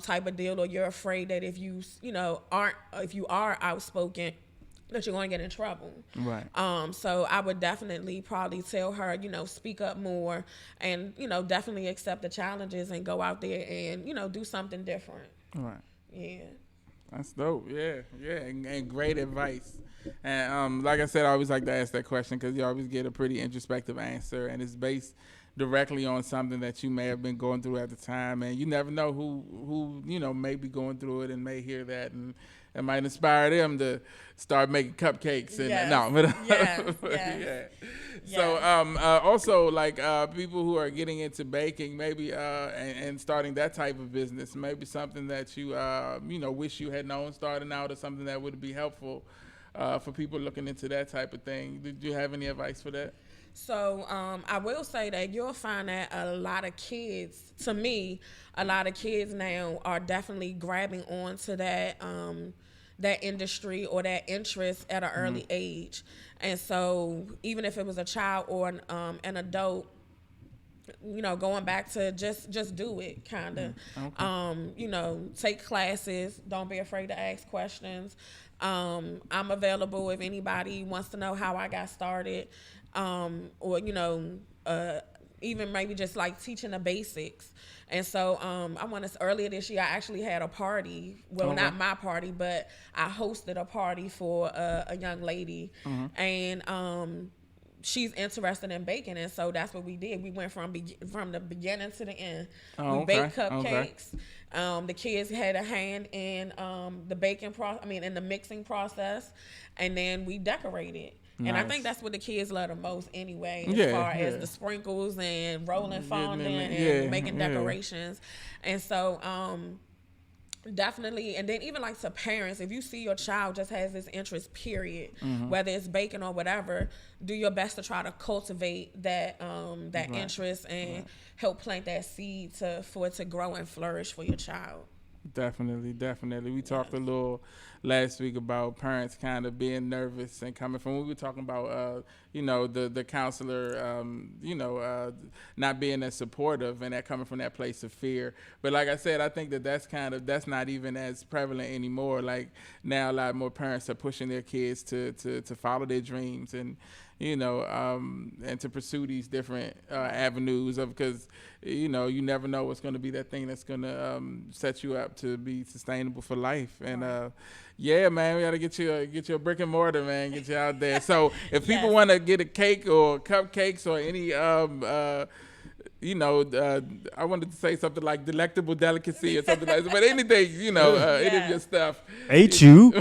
type of deal, or you're afraid that if you are outspoken, that you're going to get in trouble. Right. So I would definitely probably tell her, speak up more, and, definitely accept the challenges and go out there and, do something different. Right. Yeah. That's dope. Yeah, and great advice. And like I said, I always like to ask that question because you always get a pretty introspective answer, and it's based directly on something that you may have been going through at the time, and you never know who may be going through it and may hear that, and it might inspire them to start making cupcakes. And Yes. no, but Yes. yeah. Yes. So also like people who are getting into baking, maybe and starting that type of business, maybe something that you wish you had known starting out, or something that would be helpful for people looking into that type of thing. Did you have any advice for that? So I will say that you'll find that a lot of kids now are definitely grabbing onto that industry or that interest at an early age. And so even if it was a child or an adult, going back to just do it, kind of. Okay. Take classes. Don't be afraid to ask questions. I'm available if anybody wants to know how I got started, or even maybe just like teaching the basics. And so I want to, earlier this year, I actually had a party. Well, Okay. not my party, but I hosted a party for a young lady, and she's interested in baking, and so that's what we did. We went from the beginning to the end. Oh, We okay. baked cupcakes. The kids had a hand in the baking in the mixing process, and then we decorated. And I Nice. think that's what the kids love the most anyway, Yeah, as far as yeah. the sprinkles and rolling fondant Yeah, and making yeah. decorations. And so definitely, and then even like to parents, if you see your child just has this interest, period, whether it's baking or whatever, do your best to try to cultivate that interest and help plant that seed for it to grow and flourish for your child. Definitely. We talked a little last week about parents kind of being nervous and coming from. We were talking about, the counselor, not being as supportive, and that coming from that place of fear. But like I said, I think that's not even as prevalent anymore. Like now, a lot more parents are pushing their kids to follow their dreams and and to pursue these different avenues because you never know what's going to be that thing that's going to set you up to be sustainable for life. And yeah, man, we got to get you a brick and mortar, man, get you out there. So if people want to get a cake or cupcakes or any I wanted to say something like delectable delicacy or something like that, but anything, any of your stuff. HU.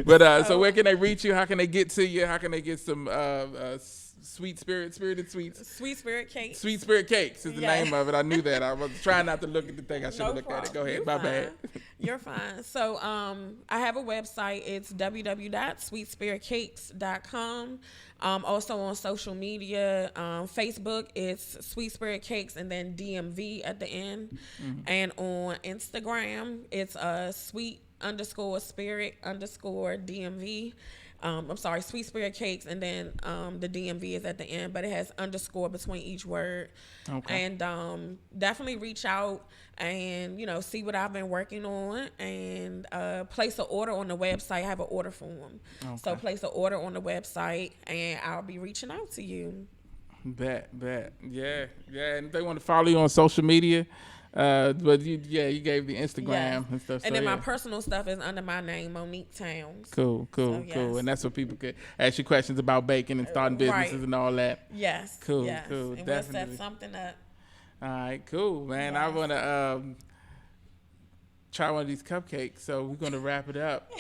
But so where can they reach you? How can they get to you? How can they get some spirited sweets? Sweet Spirit Cakes. Sweet Spirit Cakes is the Yeah. name of it. I knew that. I was trying not to look at the thing. I should have looked at it. Go ahead. You're My fine. bad. You're fine. So I have a website. It's www.sweetspiritcakes.com. Also on social media, Facebook, it's Sweet Spirit Cakes and then DMV at the end. And on Instagram, it's sweet_spirit_DMV. I'm sorry, Sweet Spirit Cakes, and then the DMV is at the end, but it has underscore between each word. Okay. And definitely reach out and see what I've been working on, and place an order on the website. I have an order form, so place an order on the website, and I'll be reaching out to you. Bet. Yeah. And if they want to follow you on social media, but you gave the Instagram and stuff. And then my personal stuff is under my name, Monique Townes. Cool. So, yes. And that's what people could ask you questions about baking and starting businesses and all that. Yes. Cool. Yes. Cool. And Definitely. we'll set something up. All right, cool, man. I Yes. want to try one of these cupcakes, so we're gonna wrap it up.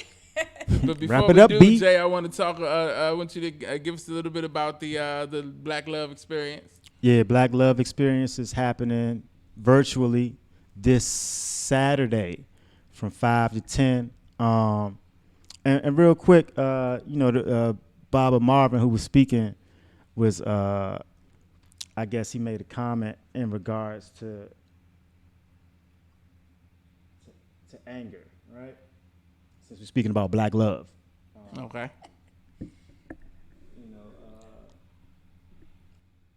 But before Wrap it we up, do, B. Jay, I want to talk. I want you to give us a little bit about the Black Love experience. Yeah, Black Love Experience is happening virtually this Saturday from 5 to 10. And real quick, Baba Marvin, who was speaking, was I guess he made a comment in regards to anger, right? Since we're speaking about Black love. Okay.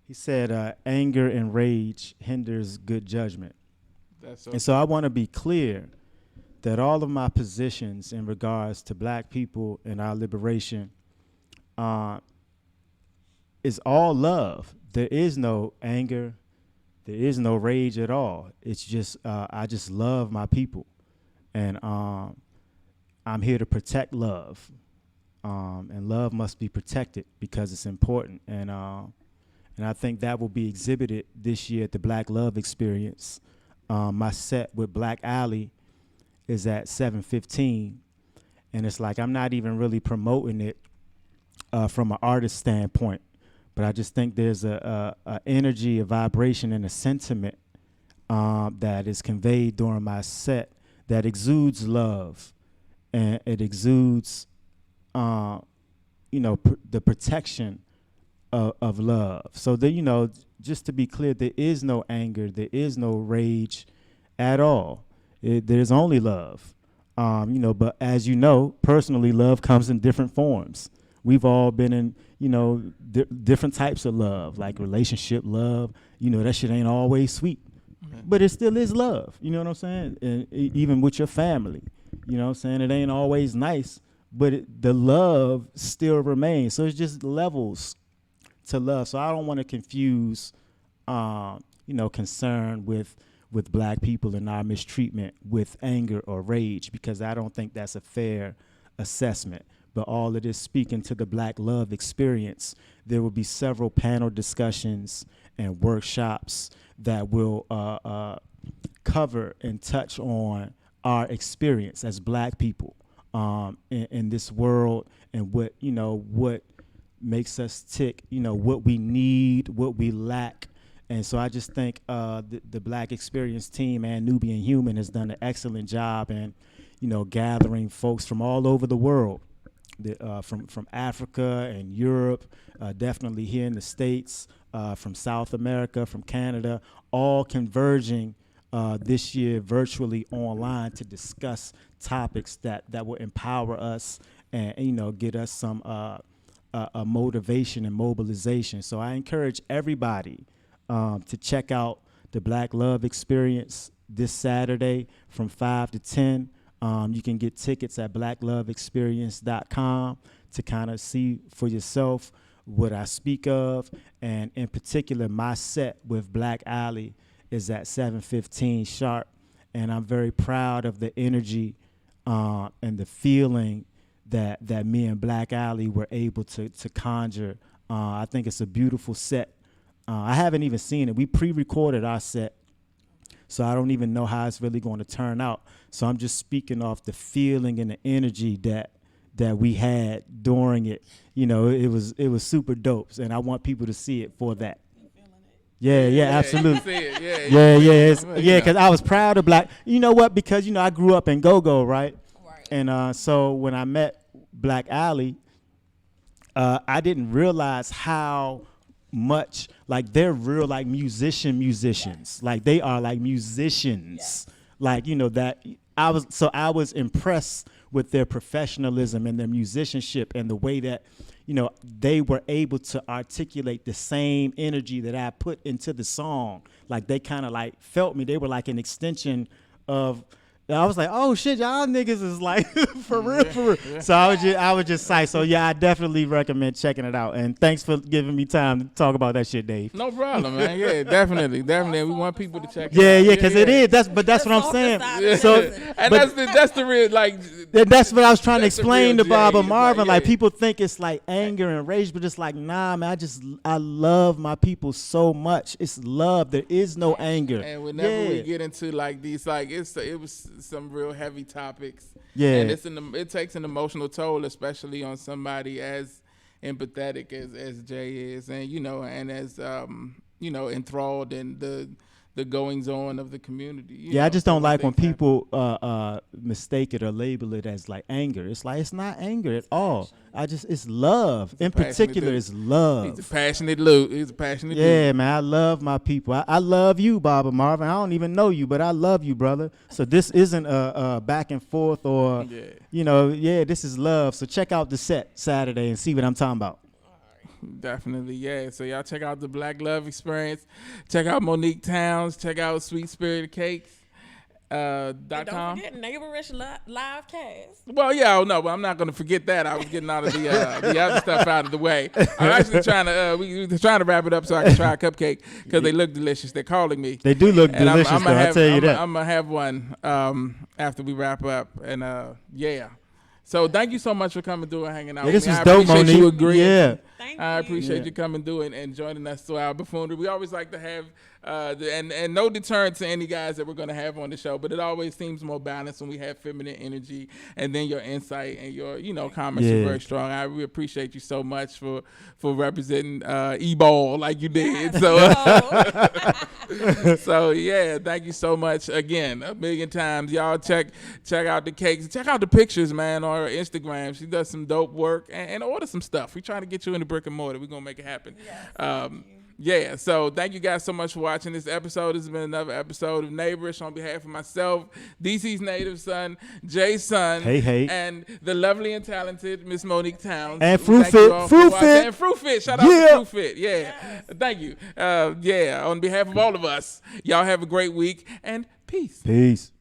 He said, anger and rage hinders good judgment. That's so. And so I want to be clear that all of my positions in regards to black people and our liberation is all love. There is no anger. There is no rage at all. It's just I just love my people, and I'm here to protect love, and love must be protected because it's important. And I think that will be exhibited this year at the Black Love Experience. My set with Black Alley is at 7:15, and it's like I'm not even really promoting it from an artist standpoint, but I just think there's a energy, a vibration, and a sentiment that is conveyed during my set that exudes love, and it exudes, the protection of love. So that, just to be clear, there is no anger, there is no rage at all. There's only love. But as you know, personally, love comes in different forms. We've all been in, different types of love, like relationship love. That shit ain't always sweet, but it still is love. You know what I'm saying? And even with your family, you know what I'm saying? It ain't always nice, but the love still remains. So it's just levels to love. So I don't want to confuse, concern with black people and our mistreatment with anger or rage, because I don't think that's a fair assessment. But all of this speaking to the Black Love Experience, there will be several panel discussions and workshops that will cover and touch on our experience as black people in this world, and what makes us tick, what we need, what we lack. And so I just think the Black Experience team and Nubian Human has done an excellent job in, gathering folks from all over the world, from Africa and Europe, definitely here in the States, from South America, from Canada, all converging this year virtually online to discuss topics that will empower us and, get us some a motivation and mobilization. So I encourage everybody to check out the Black Love Experience this Saturday from 5 to 10. You can get tickets at blackloveexperience.com to kind of see for yourself what I speak of. And in particular, my set with Black Alley is at 7:15 sharp. And I'm very proud of the energy and the feeling that me and Black Alley were able to conjure. I think it's a beautiful set. I haven't even seen it. We pre-recorded our set, so I don't even know how it's really going to turn out. So I'm just speaking off the feeling and the energy that we had during it. It was super dope, and I want people to see it for that. Yeah, absolutely. Yeah, because I was proud of Black. You know what? Because I grew up in go-go, right? And so when I met Black Alley, I didn't realize how much, like, they're real, like, musicians. Like, they are like musicians. Like, that I was impressed with their professionalism and their musicianship and the way that, they were able to articulate the same energy that I put into the song. Like, they kind of like felt me. They were like an extension of. I was like, oh shit, y'all niggas is like for real. So I was just psyched. So yeah, I definitely recommend checking it out. And thanks for giving me time to talk about that shit, Dave. No problem, man. Yeah, definitely. We want people to check it out. Yeah, because it is. That's what I'm saying. Yeah. So and that's the real, like. That's what I was trying to explain to Bob and Marvin. Like, people think it's like anger and rage, but it's like, nah, man. I love my people so much. It's love. There is no anger. And whenever we get into like these, like it was some real heavy topics. Yeah. And it takes an emotional toll, especially on somebody as empathetic as Jay is, and and as enthralled in the goings on of the community. I just don't like when people mistake it or label it as like anger. It's like, it's not anger at all. It's love. In particular, it's love. He's a passionate dude. Yeah, man, I love my people. I love you, Bob and Marvin. I don't even know you, but I love you, brother. So this isn't a back and forth or, this is love. So check out the set Saturday and see what I'm talking about. Definitely, yeah. So y'all check out the Black Love Experience. Check out Monique Townes. Check out Sweet Spirit Cakes. And .com. don't forget Neighborish live cast. Well, yeah, no, but I'm not going to forget that. I was getting all of the other stuff out of the way. I'm actually trying to we're trying to wrap it up so I can try a cupcake because they look delicious. They're calling me. They do look delicious, I'm though. I'll tell you that. I'm gonna have one after we wrap up, and yeah. So thank you so much for coming through and hanging out. Yeah, with this me. was I dope, appreciate Monique. you agreeing. Yeah. Thank I you. appreciate you coming through and joining us to our buffoonery. We always like to have, and no deterrent to any guys that we're going to have on the show, but it always seems more balanced when we have feminine energy and then your insight and your, comments are very strong. I really appreciate you so much for representing E-Ball like you did. Yes. So yeah, thank you so much again, a million times. Y'all check out the cakes, check out the pictures, man, on her Instagram. She does some dope work and order some stuff. We trying to get you in the brick and mortar. We're gonna make it happen. Yes, Yeah, so thank you guys so much for watching this episode. This has been another episode of Neighborish on behalf of myself, DC's native son, Jay's son, Hey. and the lovely and talented Miss Monique Townes. And Thank you all for watching. Fruitfit. And Fruitfit. Shout out to Fruitfit. Yeah. Yes. Thank you. Yeah, on behalf of all of us, y'all have a great week and peace. Peace.